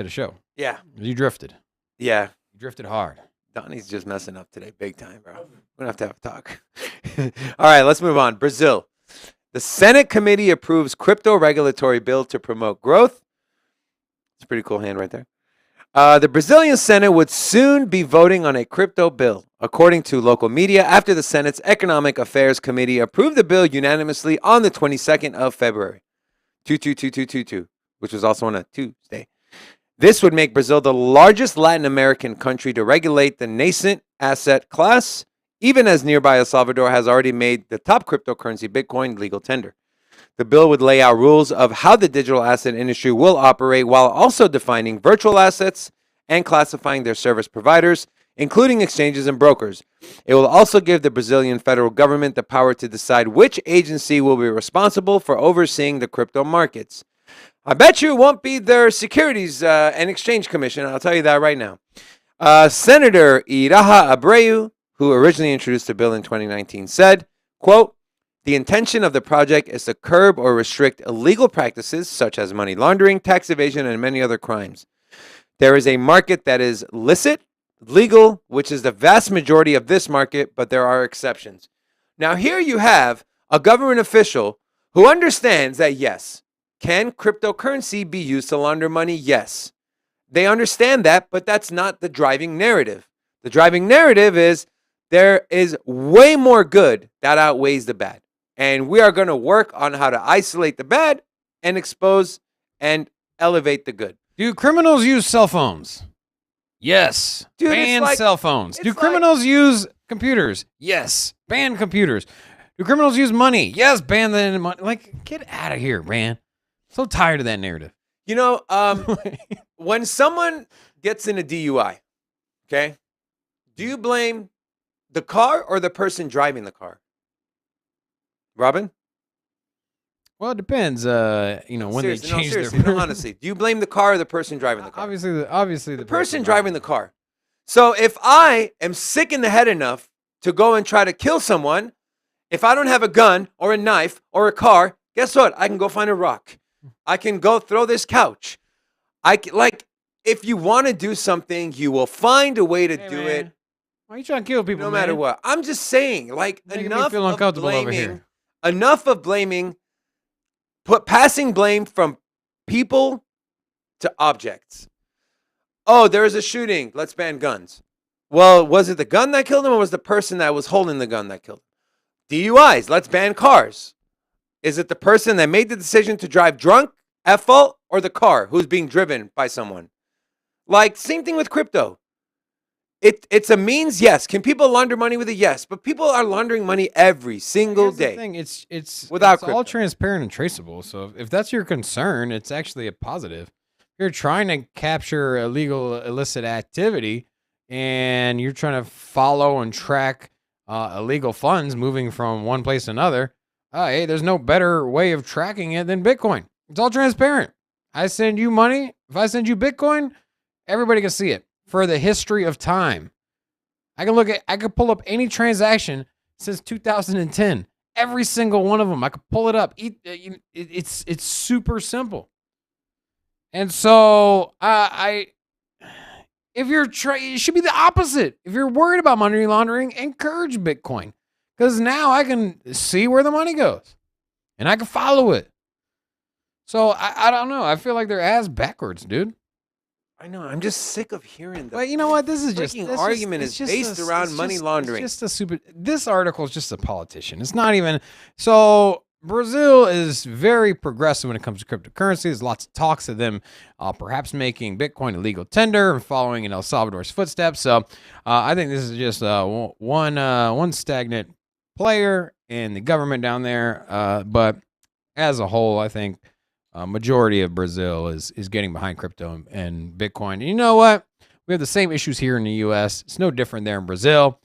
show. Yeah. You drifted. Yeah. You drifted hard. Donnie's just messing up today, big time, bro. We're going to have a talk. All right, let's move on. Brazil. The Senate committee approves crypto regulatory bill to promote growth. It's a pretty cool hand right there. The Brazilian Senate would soon be voting on a crypto bill, according to local media, after the Senate's Economic Affairs Committee approved the bill unanimously on the 22nd of February, 222222, which was also on a Tuesday. This would make Brazil the largest Latin American country to regulate the nascent asset class, even as nearby El Salvador has already made the top cryptocurrency Bitcoin legal tender. The bill would lay out rules of how the digital asset industry will operate while also defining virtual assets and classifying their service providers, including exchanges and brokers. It will also give the Brazilian federal government the power to decide which agency will be responsible for overseeing the crypto markets. I bet you it won't be their Securities and Exchange Commission. I'll tell you that right now. Senator Iraha Abreu, who originally introduced the bill in 2019, said, quote, "The intention of the project is to curb or restrict illegal practices such as money laundering, tax evasion, and many other crimes. There is a market that is licit, legal, which is the vast majority of this market, but there are exceptions." Now, here you have a government official who understands that, yes, can cryptocurrency be used to launder money? Yes. They understand that, but that's not the driving narrative. The driving narrative is there is way more good that outweighs the bad. And we are going to work on how to isolate the bad and expose and elevate the good. Do criminals use cell phones? Yes. Dude, Ban it's like- cell phones. it's Do like- criminals use computers? Yes. Ban computers. Do criminals use money? Yes. Ban the money. Like, get out of here, man. So tired of that narrative. You know, when someone gets in a DUI, okay, do you blame the car or the person driving the car? Robin? Well, it depends. When Seriously, they change seriously, their no, honestly, do you blame the car or the person driving the car? obviously The person driving the car. So if I am sick in the head enough to go and try to kill someone, if I don't have a gun or a knife or a car, guess what? I can go find a rock. I can go throw this couch. If you want to do something, you will find a way to do it. Why are you trying to kill people, No matter what. I'm just saying, like, Making me enough feel of uncomfortable over blaming, here. enough of blaming, passing blame from people to objects. Oh, there was a shooting. Let's ban guns. Well, was it the gun that killed him or was the person that was holding the gun that killed him? DUIs. Let's ban cars. Is it the person that made the decision to drive drunk at fault or the car who's being driven by someone? Like, same thing with crypto. It's a means, yes. Can people launder money with it? Yes. But people are laundering money every single day. The thing. It's without all transparent and traceable. So if that's your concern, it's actually a positive. If you're trying to capture illegal, illicit activity, and you're trying to follow and track illegal funds moving from one place to another, hey, there's no better way of tracking it than Bitcoin. It's all transparent. I send you money. If I send you Bitcoin, everybody can see it. For the history of time, I can pull up any transaction since 2010. Every single one of them, I could pull it up. It's super simple. And so it should be the opposite. If you're worried about money laundering, encourage Bitcoin, because now I can see where the money goes, and I can follow it. So I don't know. I feel like they're ass backwards, dude. I know. I'm just sick of hearing that. But you know what? This is just argument is based around money laundering. It's just this article is just a politician. It's not even so. Brazil is very progressive when it comes to cryptocurrency. There's lots of talks of them perhaps making Bitcoin a legal tender and following in El Salvador's footsteps. So I think this is just one stagnant player in the government down there. But as a whole, I think majority of Brazil is getting behind crypto and Bitcoin. And you know what? We have the same issues here in the U.S. It's no different there in Brazil.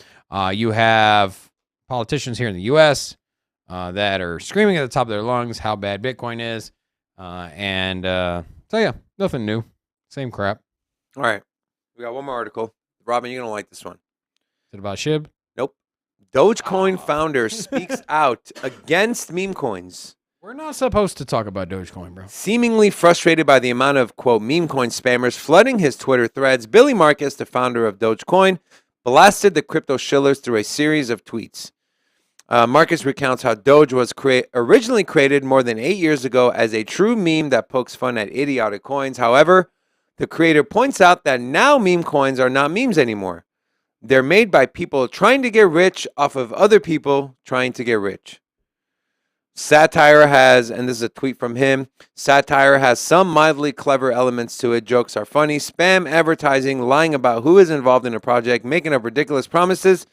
You have politicians here in the U.S. That are screaming at the top of their lungs how bad Bitcoin is. So yeah, nothing new. Same crap. All right. We got one more article. Robin, you're going to like this one. Is it about SHIB? Nope. Dogecoin founder speaks out against meme coins. We're not supposed to talk about Dogecoin, bro. Seemingly frustrated by the amount of, quote, meme coin spammers flooding his Twitter threads, Billy Marcus, the founder of Dogecoin, blasted the crypto shillers through a series of tweets. Marcus recounts how Doge was originally created more than 8 years ago as a true meme that pokes fun at idiotic coins. However, the creator points out that now meme coins are not memes anymore. They're made by people trying to get rich off of other people trying to get rich. Satire has, and this is a tweet from him, satire has some mildly clever elements to it. Jokes are funny. Spam advertising, lying about who is involved in a project, making up ridiculous promises,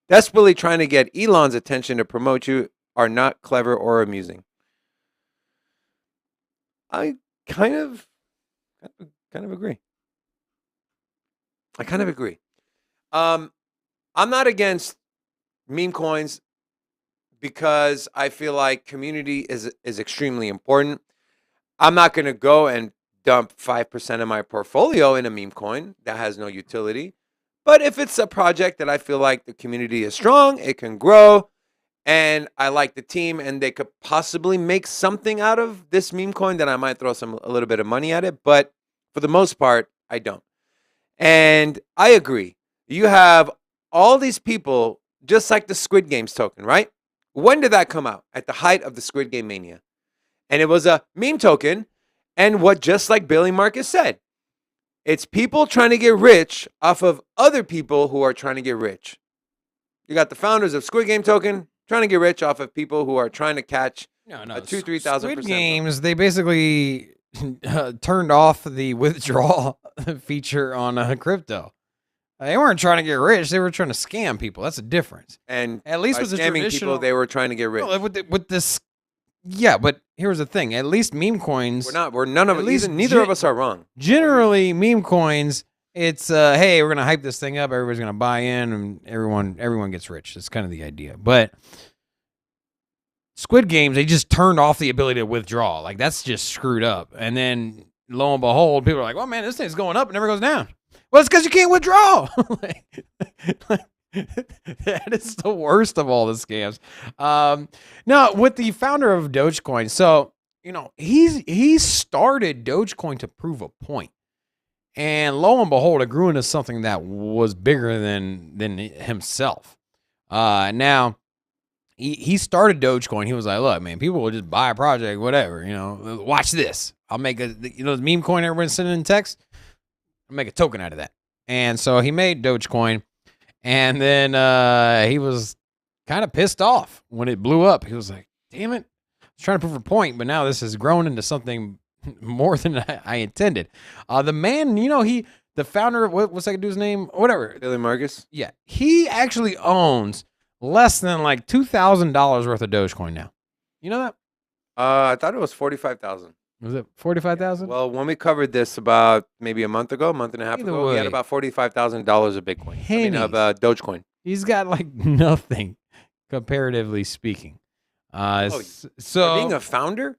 desperately trying to get Elon's attention to promote you are not clever or amusing. I kind of agree. I kind of agree. I'm not against meme coins because I feel like community is extremely important. I'm not going to go and dump 5% of my portfolio in a meme coin that has no utility. But if it's a project that I feel like the community is strong, it can grow, and I like the team, and they could possibly make something out of this meme coin, then I might throw a little bit of money at it. But for the most part, I don't. And I agree. You have all these people, just like the Squid Games token, right? When did that come out? At the height of the Squid Game mania. And it was a meme token. And just like Billy Marcus said, it's people trying to get rich off of other people who are trying to get rich. You got the founders of Squid Game token trying to get rich off of people who are trying to catch a 2,000-3,000%. Squid Games, they basically turned off the withdrawal feature on crypto. They weren't trying to get rich. They were trying to scam people. That's a difference. And At least by with the scamming traditional, people, they were trying to get rich. no, with this, yeah. But here's the thing: at least meme coins. We're none of at us. least Neither of us are wrong. Generally, meme coins. It's hey, we're gonna hype this thing up. Everybody's gonna buy in, and everyone gets rich. That's kind of the idea. But Squid Games, they just turned off the ability to withdraw. Like that's just screwed up. And then lo and behold, people are like, "Well, man, this thing's going up. It never goes down." Well, it's because you can't withdraw. That is the worst of all the scams. No, with the founder of Dogecoin, so he started Dogecoin to prove a point, and lo and behold, it grew into something that was bigger than himself. Now he started Dogecoin. He was like, "Look, man, people will just buy a project, whatever. Watch this. I'll make the meme coin everyone's sending in text. I'll make a token out of that." And so he made Dogecoin, and then he was kind of pissed off when it blew up. He was like, "Damn it! I was trying to prove a point, but now this has grown into something more than I intended." The man, the founder, what's that dude's name? Whatever. Billy Marcus? Yeah, he actually owns less than like $2,000 worth of Dogecoin now. You know that? I thought it was 45,000. Was it 45,000? Well, when we covered this about maybe a month and a half Either ago, he had way. about $45,000 of Bitcoin. Of Dogecoin. He's got like nothing, comparatively speaking. For So being a founder,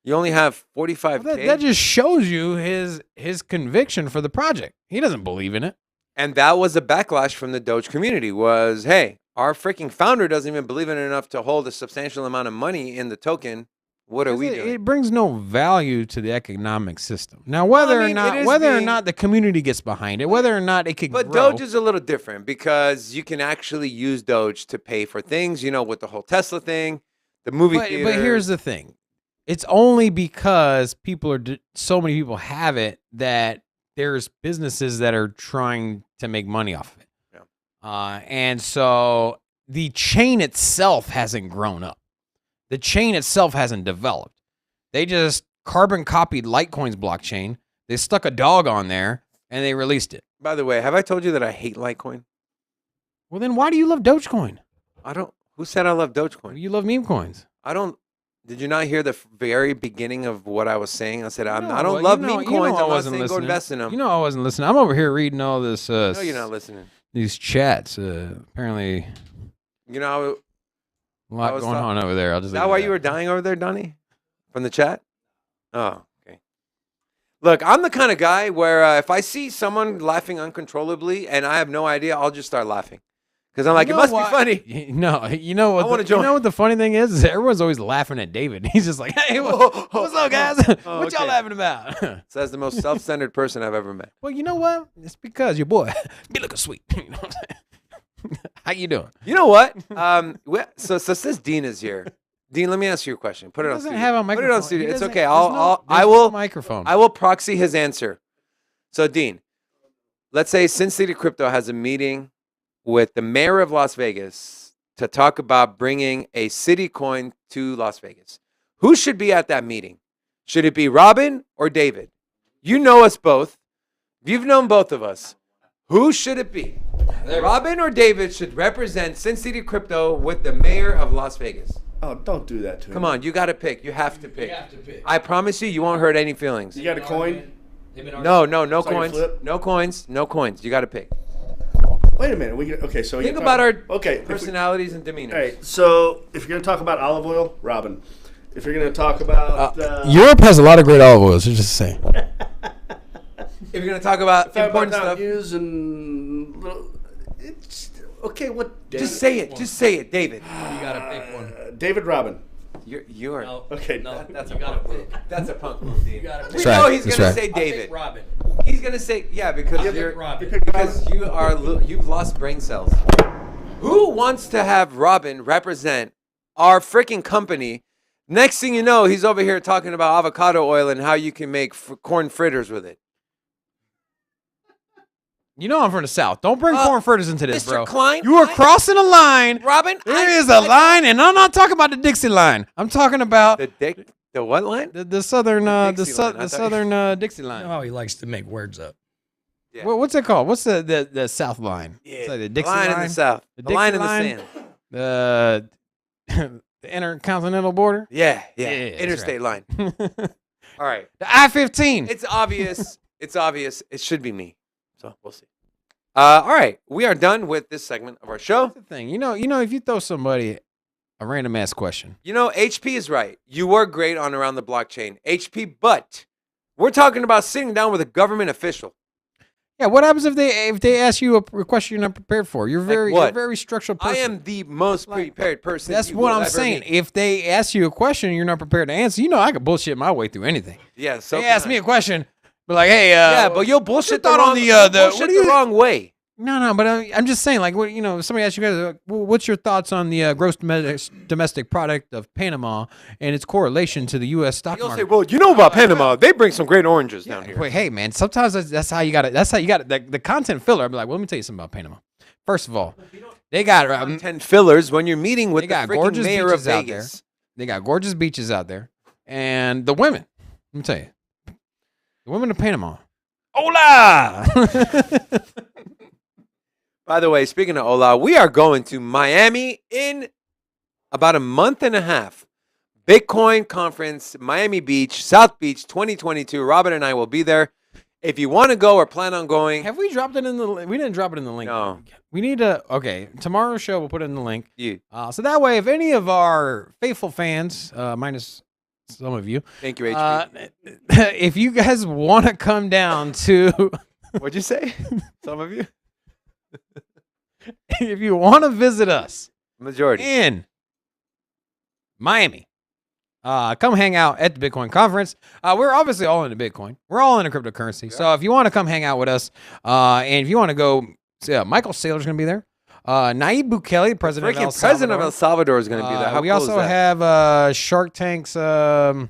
you only have 45K. that just shows you his conviction for the project. He doesn't believe in it. And that was a backlash from the Doge community was, hey, our freaking founder doesn't even believe in it enough to hold a substantial amount of money in the token. What are we doing? It brings no value to the economic system. Now, whether or not the community gets behind it, whether or not it could But grow. Doge is a little different because you can actually use Doge to pay for things, with the whole Tesla thing, the movie theater. But here's the thing. It's only because so many people have it that there's businesses that are trying to make money off of it. Yeah. And so the chain itself hasn't grown up. The chain itself hasn't developed. They just carbon copied Litecoin's blockchain. They stuck a dog on there and they released it. By the way, have I told you that I hate Litecoin? Well, then why do you love Dogecoin? I don't. Who said I love Dogecoin? You love meme coins. I don't. Did you not hear the very beginning of what I was saying? I said I don't well, love meme coins. I I'm not wasn't saying go listening. invest in them. I wasn't listening. I'm over here reading all this. No, you're not listening. These chats. Apparently, I a lot going on over there. Is that why you were dying over there, Donnie? From the chat? Oh, okay. Look, I'm the kind of guy where if I see someone laughing uncontrollably and I have no idea, I'll just start laughing. Because I'm like, it must be funny. No, you know what? You know what the funny thing is everyone's always laughing at David. He's just like, "Hey, what's up, guys? What y'all laughing about?" So that's the most self-centered person I've ever met. Well, you know what? It's because your boy be looking sweet. You know what I'm saying? How you doing? You know what? So since Dean is here, Dean, let me ask you a question. Put it on studio. Have a microphone. Put it on studio. It's okay. Microphone. I will proxy his answer. So Dean, let's say Sin City Crypto has a meeting with the mayor of Las Vegas to talk about bringing a city coin to Las Vegas. Who should be at that meeting? Should it be Robin or David? You know us both. You've known both of us. Who should it be? Robin or David should represent Sin City Crypto with the mayor of Las Vegas. Oh, don't do that to him. Come on, you got to pick. You have to pick. You have to pick. I promise you won't hurt any feelings. You got a coin? No coins. Flip? No coins. No coins. You got to pick. Wait a minute. So Think about our personalities. personalities and demeanor. All right. So if you're going to talk about olive oil, Robin. If you're going to talk about Europe has a lot of great olive oils. Just saying. If you're going to talk about important stuff, it's okay. What? just say it. Just say it, David. You gotta pick one. David Robin. You are. No, Okay. no, That's you gotta pick. That's a punk move, Dean. You gotta pick. We That's know right. he's That's going to right. say I'll pick David. Robin. He's going to say because I'll you're pick Robin. because you've lost brain cells. Who wants to have Robin represent our freaking company? Next thing you know, he's over here talking about avocado oil and how you can make corn fritters with it. You know I'm from the South. Don't bring corn fritters into this, Mr. bro. Klein, You are crossing a line. Robin, There is a line, and I'm not talking about the Dixie line. I'm talking about the what line? the southern Dixie line. I the thought- southern Dixie You know line. how he likes to make words up. Yeah. What's it called? What's the south line? Yeah. It's like the The Dixie line line, in the south. The The line in Dixie the line? sand. the intercontinental border. Yeah. Yeah, that's Interstate line. the All right. I-15. It's obvious. It's obvious. It should be me. So we'll see. All right. We are done with this segment of our show. That's the thing. You know, if you throw somebody a random ass question, You know, HP is right. You were great on Around the Blockchain, HP, but we're talking about sitting down with a government official. yeah. What happens if they ask you a question you're not prepared for? You're Like you're a what? very structured person. I am the most Like, prepared person. That's you what will I'm ever saying. meet. If they ask you a question and you're not prepared to answer, I can bullshit my way through anything. Yeah, so They ask me a question, but like, hey, yeah, but you'll bullshit the thought wrong, on the, you'll the- bullshit what do the you- wrong way. No, but I'm just saying, like, if somebody asks you guys, what's your thoughts on the gross domestic product of Panama and its correlation to the U.S. stock You'll market? say, well, you know about Panama. They bring some great oranges down here. Wait, hey, man, sometimes that's how you got it. That's how you got it. The content filler. I'd be like, well, let me tell you something about Panama. First of all, they got 10 fillers when you're meeting with They the got freaking gorgeous mayor of beaches out Vegas. they got gorgeous beaches out there, and the women. Let me tell you, the women of Panama. Hola! By the way, speaking of Ola, we are going to Miami in about a month and a half. Bitcoin conference, Miami Beach, South Beach 2022. Robin and I will be there. If you want to go or plan on going, Have we dropped it in the? We didn't drop it in the link. No. We need to. Okay, tomorrow's show we'll put it in the link. you. So that way, if any of our faithful fans, minus some of you, Thank you, HP. if you guys want to come down to, What'd you say? Some of you? if you want to visit us Majority. in Miami, come hang out at the Bitcoin conference. We're obviously all into Bitcoin. We're all into cryptocurrency. So if you want to come hang out with us, and if you want to go, Michael Saylor's going to be there. Nayib Bukele, president of El Freaking president of Salvador. El Salvador is going to be there. How We cool also is that? have Shark Tank's Mr.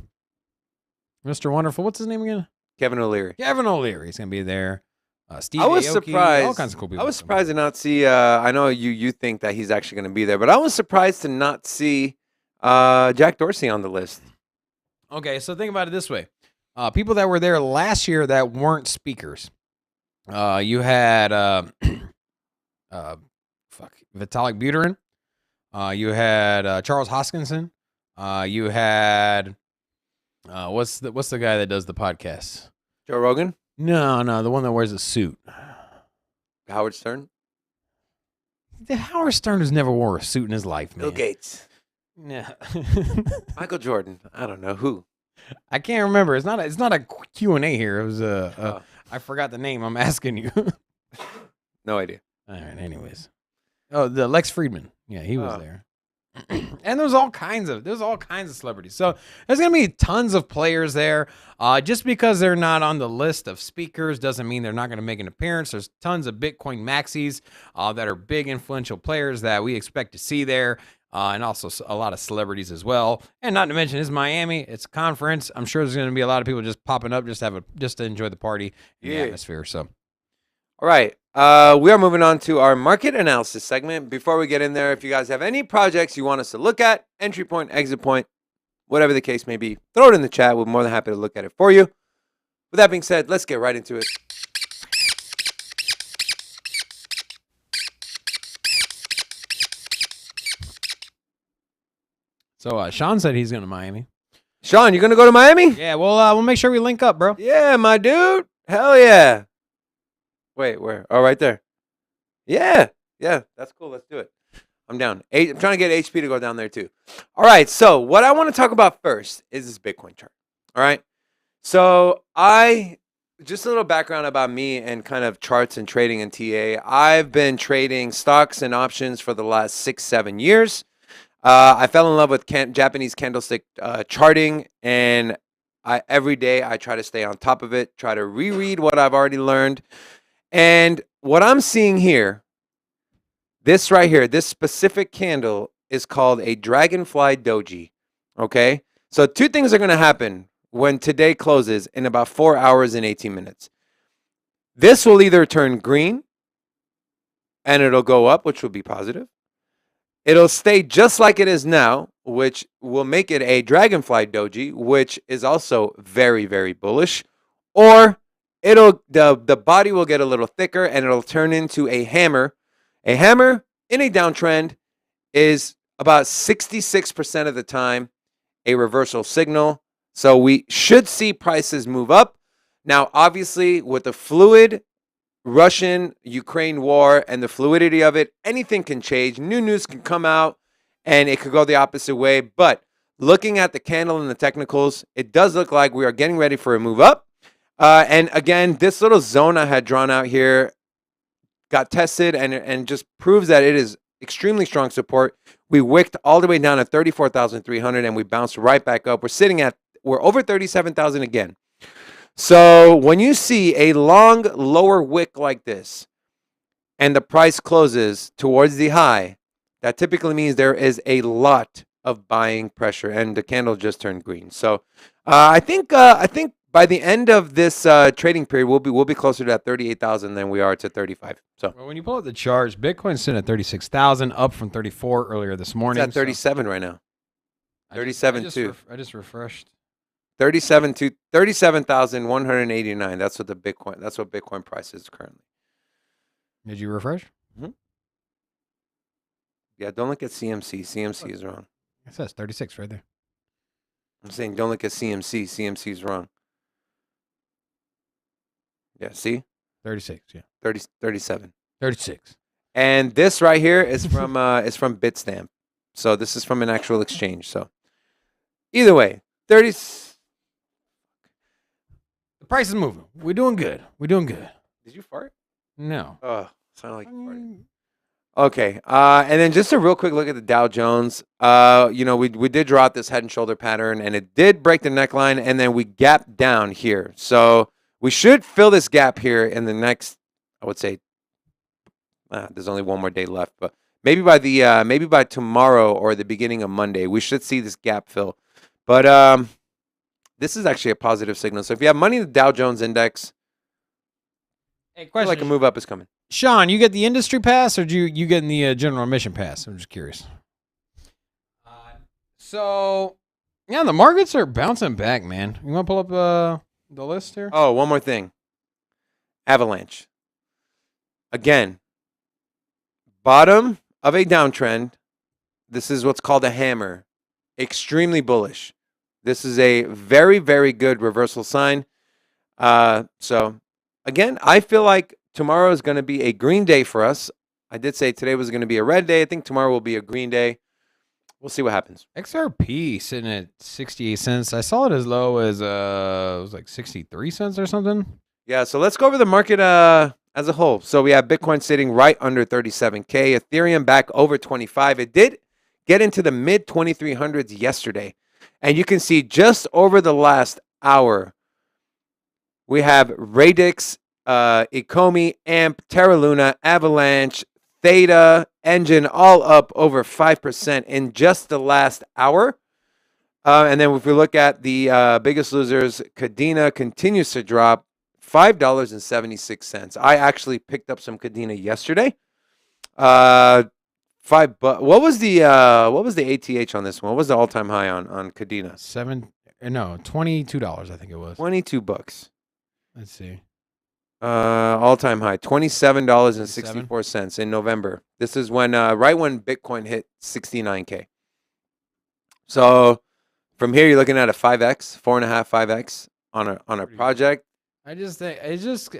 Wonderful. What's his name again? Kevin O'Leary. Kevin O'Leary. He's going to be there. Steve I was Aoki, surprised. all kinds of cool people. I was surprised to not see. I know you think that he's actually going to be there, but I was surprised to not see Jack Dorsey on the list. Okay, so think about it this way. People that were there last year that weren't speakers. You had Vitalik Buterin. You had Charles Hoskinson. You had what's the guy that does the podcast? Joe Rogan, No, the one that wears a suit. Howard Stern, Howard Stern has never wore a suit in his life, man. Bill Gates, Yeah. Michael Jordan. I don't know who. I can't remember. It's not a Q&A here. It was Oh. I forgot the name. I'm asking you. No idea. All right, anyways. Oh, the Lex Friedman. Yeah, he was Oh. there. And there's all kinds of celebrities. So there's gonna be tons of players there. Just because they're not on the list of speakers doesn't mean they're not gonna make an appearance. There's tons of Bitcoin maxis that are big influential players that we expect to see there. And also a lot of celebrities as well. And not to mention, it's Miami. It's a conference. I'm sure there's going to be a lot of people just popping up just to enjoy the party and the Yeah. atmosphere. So, All right. We are moving on to our market analysis segment. Before we get in there, if you guys have any projects you want us to look at, entry point, exit point, whatever the case may be, throw it in the chat. We're more than happy to look at it for you. With that being said, let's get right into it. so Sean said he's going to Miami. Sean, you going to go to Miami? Yeah, we'll make sure we link up, bro. Yeah, my dude. Hell yeah. Wait, where? Oh, right there. Yeah. Yeah, that's cool. Let's do it. I'm down. I'm trying to get HP to go down there too. All right. So what I want to talk about first is this Bitcoin chart. All right. So just a little background about me and kind of charts and trading in TA. I've been trading stocks and options for the last 6-7 years. I fell in love with Japanese candlestick charting, and every day I try to stay on top of it, try to reread what I've already learned. And what I'm seeing here, this right here, this specific candle is called a Dragonfly Doji. Okay? So two things are going to happen when today closes in about 4 hours and 18 minutes. This will either turn green and it'll go up, which will be positive. It'll stay just like it is now, which will make it a Dragonfly Doji, which is also very, very bullish. Or the body will get a little thicker and it'll turn into a hammer. A hammer in a downtrend is about 66% of the time a reversal signal. So we should see prices move up. Now, obviously, with the fluid Russian-Ukraine war and the fluidity of it, anything can change. New news can come out and it could go the opposite way. But looking at the candle and the technicals, it does look like we are getting ready for a move up. And again, this little zone I had drawn out here got tested and just proves that it is extremely strong support. We wicked all the way down at 34,300 and we bounced right back up. We're over 37,000 again. So when you see a long lower wick like this and the price closes towards the high, that typically means there is a lot of buying pressure, and the candle just turned green. So I think by the end of this trading period, we'll be closer to that 38,000 than we are to 35. So Well, when you pull up the charts, Bitcoin's sitting at 36,000, up from 34 earlier this morning. it's at 37 right now. 37.2. I just refreshed. 37,189. That's what Bitcoin price is currently. Did you refresh? Yeah, don't look at CMC. CMC is wrong. It says 36 right there. I'm saying don't look at CMC. CMC is wrong. Yeah, see? 36, yeah. 37. 36. And this right here is from Bitstamp. So this is from an actual exchange. So either way, 30. The price is moving. We're doing good. Did you fart? No. Oh, sounded like you farted. Okay. And then just a real quick look at the Dow Jones. We did draw out this head and shoulder pattern, and it did break the neckline, and then we gapped down here. So we should fill this gap here in the next, I would say, there's only one more day left, but maybe by tomorrow or the beginning of Monday, we should see this gap fill. But this is actually a positive signal. So if you have money in the Dow Jones index, Hey, I feel question. like a move up is coming. Sean, you get the industry pass or do you get in the general admission pass? I'm just curious. So, yeah, the markets are bouncing back, man. You want to pull up the list here? Oh, one more thing. Avalanche. Again, bottom of a downtrend. This is what's called a hammer. Extremely bullish. This is a very, very good reversal sign. So, again, I feel like tomorrow is going to be a green day for us. I did say today was going to be a red day. I think tomorrow will be a green day. We'll see what happens. XRP sitting at 68 cents. I saw it as low as it was like 63 cents or something. Yeah, so let's go over the market as a whole. So we have Bitcoin sitting right under 37K, Ethereum back over 25. It did get into the mid 2300s yesterday. And you can see just over the last hour, we have Radix, Ecomi, AMP, Terra Luna, Avalanche, Theta, Engine, all up over 5% in just the last hour. And then if we look at the biggest losers, Kadena continues to drop $5.76. I actually picked up some Kadena yesterday. $5. What was the ATH on this one? What was the all-time high on Kadena? $22, I think it was. $22. Let's see. All-time high, $27.64 in November. This is when right when Bitcoin hit 69K. So from here, you're looking at a 5x, 4.5, 5x on a project. I just think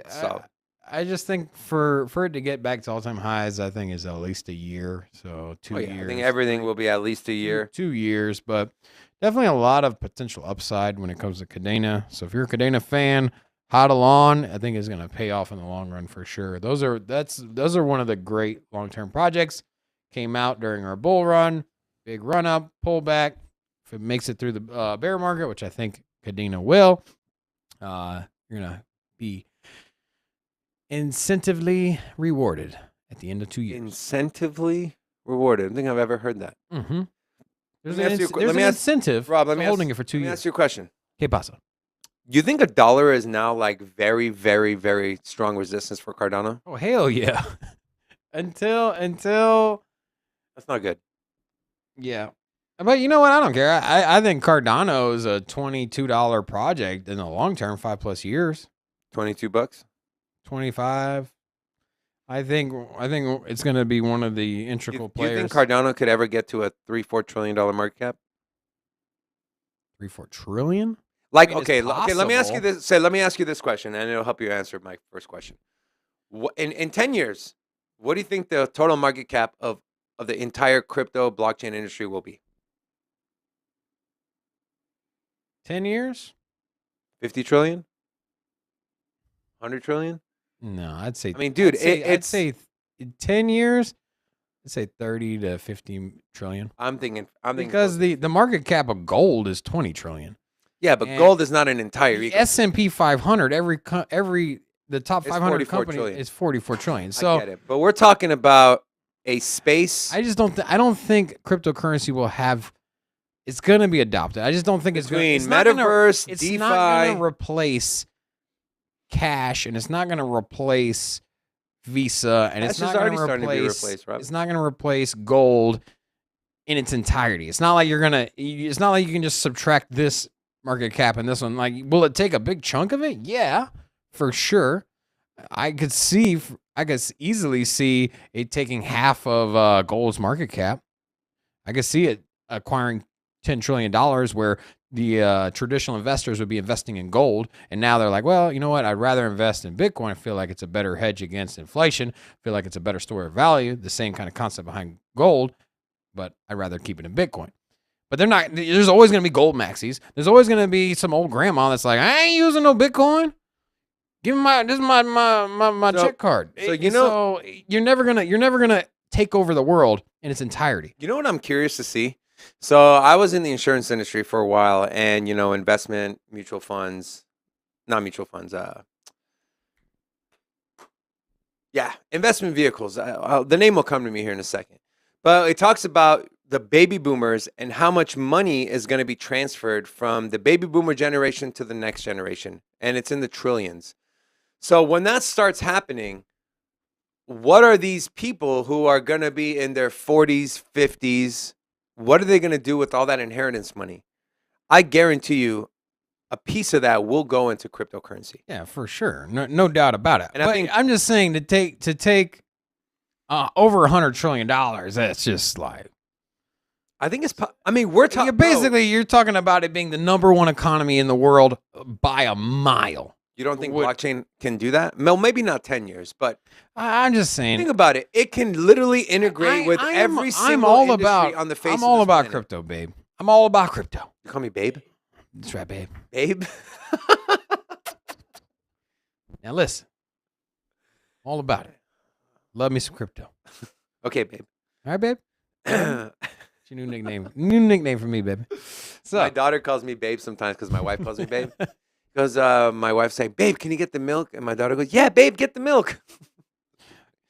Solid. I just think for it to get back to all-time highs, I think is at least a year. So 2 years. I think everything will be at least a year. 2 years, but definitely a lot of potential upside when it comes to Kadena. So if you're a Kadena fan, HODL on, I think is going to pay off in the long run for sure. Those are one of the great long-term projects. Came out during our bull run, big run up, pullback. If it makes it through the bear market, which I think Kadena will, you're going to be incentively rewarded at the end of 2 years. Incentively rewarded. I don't think I've ever heard that. Mm-hmm. There's Let me an, ask you a- there's let me an ask- incentive Rob, to holding it for 2 Let me years. ask you a question. ¿Qué pasa? You think a dollar is now like very, very, very strong resistance for Cardano? Oh, hell yeah. until That's not good. yeah. But you know what? I don't care. I think Cardano is a $22 project in the long term, 5+ years. $22. 25. I think it's going to be one of the integral Do you players. think Cardano could ever get to a $3-4 trillion market cap? 3-4 trillion? Like, I mean, it's okay, let me ask you possible. this. Let me ask you this question, and it'll help you answer my first question. In 10 years, what do you think the total market cap of the entire crypto blockchain industry will be? 10 years? 50 trillion? 100 trillion? No, I'd say. I mean, dude, I'd say 10 years. I'd say 30 to 50 trillion. I'm thinking Because the market cap of gold is 20 trillion. yeah, but and gold is not an entire The ecosystem. S&P 500, the top It's 500 44 company trillion. is 44 trillion. I So get it, but we're talking about a space I just don't. I don't think cryptocurrency will have. It's going to be adopted. I just don't think it's going. between It's not gonna, metaverse, it's DeFi. not going to replace cash, and it's not going to replace Visa, and it's Cash is not going already to starting to be replace. replaced, Rob. It's not going to replace gold in its entirety. It's not like you're gonna. It's not like you can just subtract this market cap and this one. Like, will it take a big chunk of it? Yeah, for sure. I could easily see it taking half of gold's market cap. I could see it acquiring $10 trillion where the traditional investors would be investing in gold. And now they're like, well, you know what? I'd rather invest in Bitcoin. I feel like it's a better hedge against inflation. I feel like it's a better store of value. The same kind of concept behind gold, but I'd rather keep it in Bitcoin. But they're not. There's always going to be gold maxis. There's always going to be some old grandma that's like, I ain't using no Bitcoin. Give me this is my check card. So you know, so you're never gonna take over the world in its entirety. you know what I'm curious to see? So I was in the insurance industry for a while, and investment mutual funds, not mutual funds. Yeah, investment vehicles. The name will come to me here in a second. But it talks about the baby boomers and how much money is going to be transferred from the baby boomer generation to the next generation, and it's in the trillions. So when that starts happening, what are these people who are going to be in their 40s, 50s? What are they going to do with all that inheritance money? I guarantee you a piece of that will go into cryptocurrency. Yeah, for sure, no doubt about it. And I think I'm just saying to take over $100 trillion. That's just like I think it's. I mean, we're talking. you're talking about it being the number one economy in the world by a mile. You don't think blockchain can do that? Well, maybe not 10 years, but I'm just saying. think about it. It can literally integrate with every single industry on the face of this planet. I'm all about crypto, babe. I'm all about crypto. You call me babe? That's right, babe. Babe? Now listen. All about it. Love me some crypto. Okay, babe. All right, babe? My It's your new nickname. New nickname for me, baby. So daughter calls me babe sometimes because my wife calls me babe. Because my wife saying, babe, can you get the milk? And my daughter goes, yeah, babe, get the milk.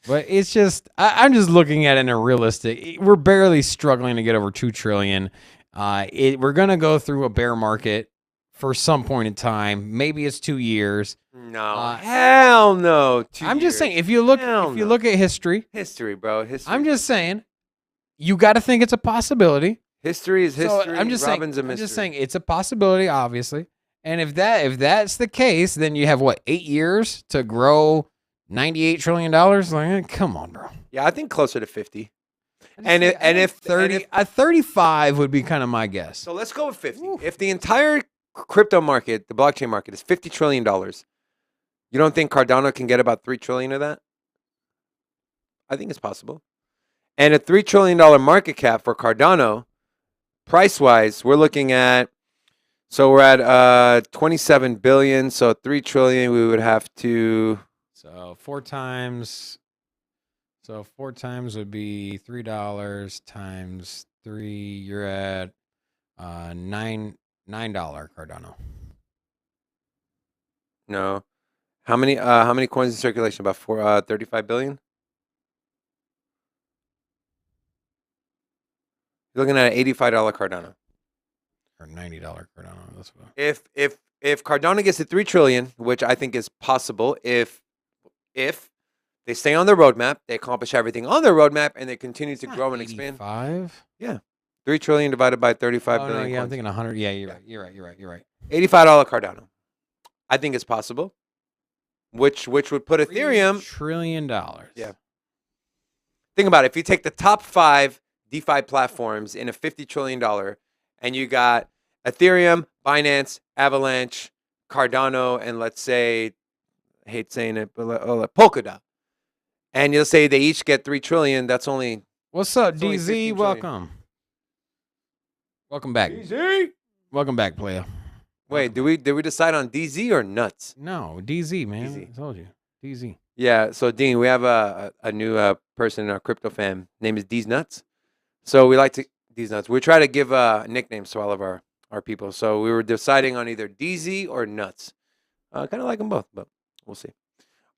But it's just, I'm just looking at it in a realistic. We're barely struggling to get over 2 trillion. We're gonna go through a bear market for some point in time. Maybe it's 2 years. No, hell no. I'm just saying, if you look at history, bro, history. I'm just saying, you got to think it's a possibility. History is history. So I'm just Robin's saying, a mystery. I'm just saying it's a possibility, obviously. And if that's the case, then you have 8 years to grow $98 trillion. Like, come on, bro. Yeah, I think closer to 50. If 35 would be kind of my guess. So let's go with 50. Oof. If the entire crypto market, the blockchain market, is $50 trillion, you don't think Cardano can get about $3 trillion of that? I think it's possible. And a $3 trillion market cap for Cardano, price-wise, we're looking at, so we're at 27 billion, so 3 trillion, we would have to... So 4 times would be $3 times 3. You're at $9 Cardano. No. How many coins in circulation? About 35 billion? You're looking at an $85 Cardano. Or $90 Cardano. That's what. If Cardano gets to 3 trillion, which I think is possible, if they stay on their roadmap, they accomplish everything on their roadmap, and they continue to grow and expand. 5? Yeah. 3 trillion divided by 35 billion. No, yeah, coins. I'm thinking 100. Yeah, you're right. $85 Cardano. I think it's possible. which would put Ethereum. $3 trillion. Yeah. Think about it. If you take the top 5 DeFi platforms in a $50 trillion, and you got Ethereum, Binance, Avalanche, Cardano, and let's say, I hate saying it, but Polkadot, and you'll say they each get $3 trillion. That's only. What's up, It's only DZ? 15 trillion. Welcome. Welcome back. DZ. Welcome back, player. Wait, did we decide on DZ or nuts? No, DZ, man. DZ. I told you. DZ. Yeah. So Dean, we have a new person in our crypto fam. Name is D's Nuts. So we like to D's Nuts. We try to give nicknames to all of our people. So we were deciding on either DZ or Nuts. Kind of like them both, but we'll see.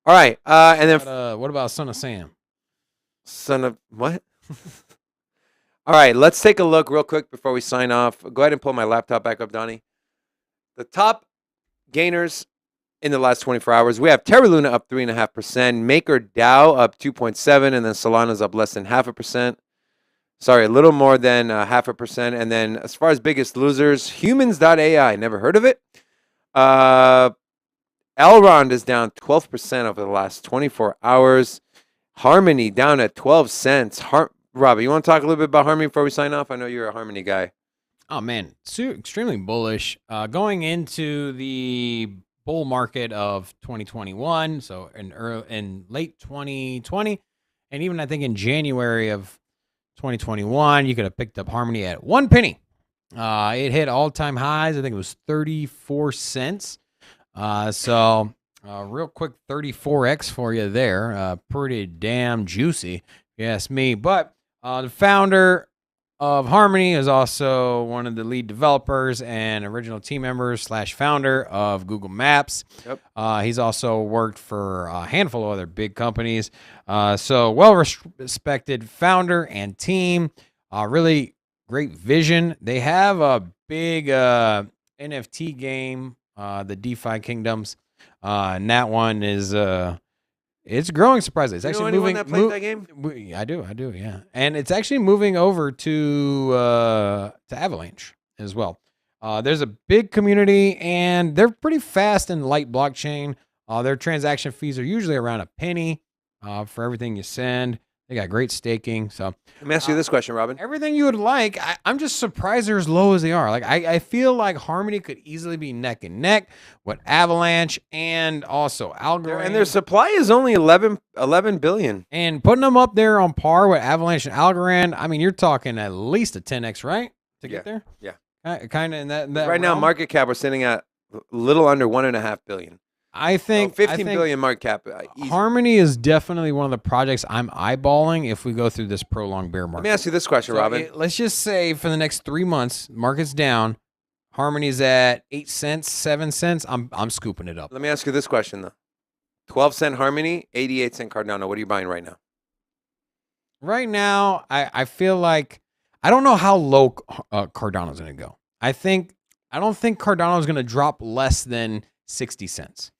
All right. And then What about Son of Sam? son of what? All right. Let's take a look real quick before we sign off. Go ahead and pull my laptop back up, Donnie. The top gainers in the last 24 hours, we have Terra Luna up 3.5%, Maker DAO up 2.7%, and then Solana's up less than 0.5%. Sorry, a little more than 0.5%. And then as far as biggest losers, Humans.ai, never heard of it. Elrond is down 12% over the last 24 hours. Harmony down at 12 cents. Robbie, you want to talk a little bit about Harmony before we sign off? I know you're a Harmony guy. Oh, man. Extremely bullish. Going into the bull market of 2021, so in late 2020, and even I think in January of 2021, you could have picked up Harmony at 1 penny. It hit all-time highs. I think it was 34 cents. So real quick 34x for you there. Pretty damn juicy, if you ask me. But the founder of Harmony is also one of the lead developers and original team members / founder of Google Maps. Yep. He's also worked for a handful of other big companies. So well-respected founder and team. Really great vision. They have a big NFT game, the DeFi Kingdoms. And that one is it's growing surprisingly. It's actually moving. That played that game? I do, yeah. And it's actually moving over to Avalanche as well. There's a big community, and they're pretty fast and light blockchain. Their transaction fees are usually around a penny for everything you send. They got great staking. So let me ask you this question, Robin. Everything you would like. I'm just surprised they're as low as they are. Like I feel like Harmony could easily be neck and neck with Avalanche and also Algorand. And their supply is only 11 billion. And putting them up there on par with Avalanche and Algorand, I mean, you're talking at least a 10x, right? To get there? Yeah. Kind of in that right now, realm. market cap, we're sitting at a little under 1.5 billion. I think 15 billion market cap. Easy. Harmony is definitely one of the projects I'm eyeballing if we go through this prolonged bear market. Let me ask you this question, Robin. Let's just say for the next 3 months, market's down. Harmony's at 8 cents, 7 cents. I'm scooping it up. Let me ask you this question though: 12-cent Harmony, 88-cent Cardano. What are you buying right now? Right now, I feel like I don't know how low Cardano's going to go. I don't think Cardano is going to drop less than 60 cents.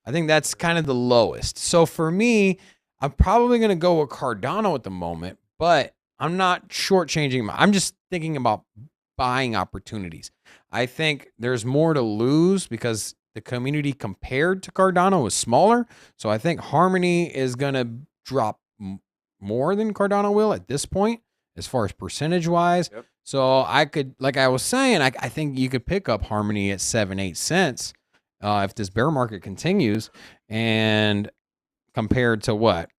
I think that's kind of the lowest. So for me, I'm probably going to go with Cardano at the moment, but I'm not shortchanging. I'm just thinking about buying opportunities. I think there's more to lose because the community compared to Cardano is smaller. So I think Harmony is going to drop more than Cardano will at this point, as far as percentage wise. Yep. So I could, like I was saying, I think you could pick up Harmony at 7-8 cents. If this bear market continues, and compared to what,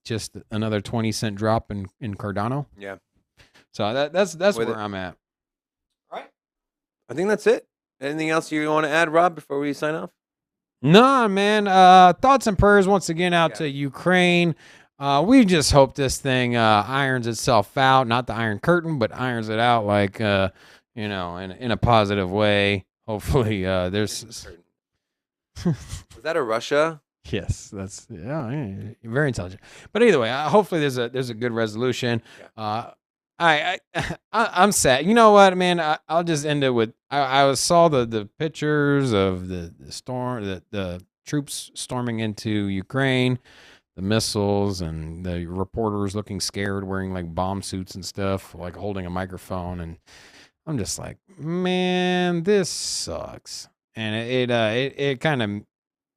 just another 20-cent drop in Cardano. Yeah. So that's where I'm at. All right. I think that's it. Anything else you want to add, Rob, before we sign off? No, man. Thoughts and prayers once again out to Ukraine. We just hope this thing irons itself out. Not the Iron Curtain, but irons it out like in a positive way. Hopefully, there's. Was that a Russia? Yes, that's very intelligent. But either way, hopefully there's a good resolution. Yeah. I'm sad. You know what, man? I'll just end it with I saw the pictures of the storm, the troops storming into Ukraine, the missiles, and the reporters looking scared, wearing like bomb suits and stuff, like holding a microphone, and I'm just like, man, this sucks. And it kind of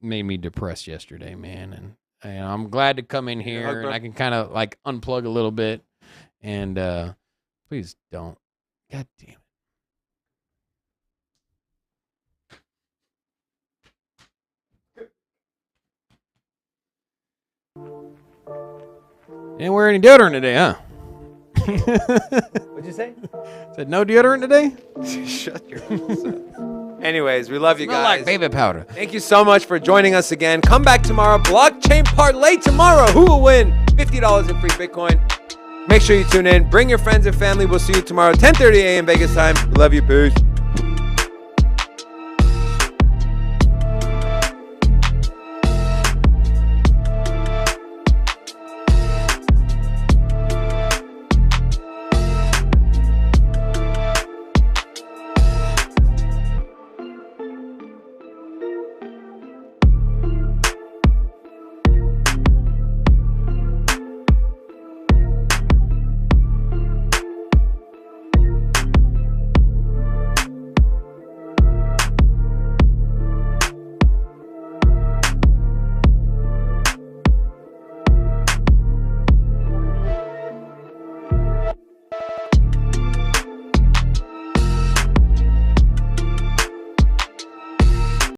made me depressed yesterday, man. And I'm glad to come in here and I can kind of like unplug a little bit. And please don't. God damn it. Didn't wear any deodorant today, huh? What'd you say? Said no deodorant today? Shut your face up. Anyways, we love you Smell guys. like baby powder. Thank you so much for joining us again. Come back tomorrow. Blockchain parlay tomorrow. Who will win? $50 in free Bitcoin. Make sure you tune in. Bring your friends and family. We'll see you tomorrow, 10:30 a.m. Vegas time. We love you. Peace.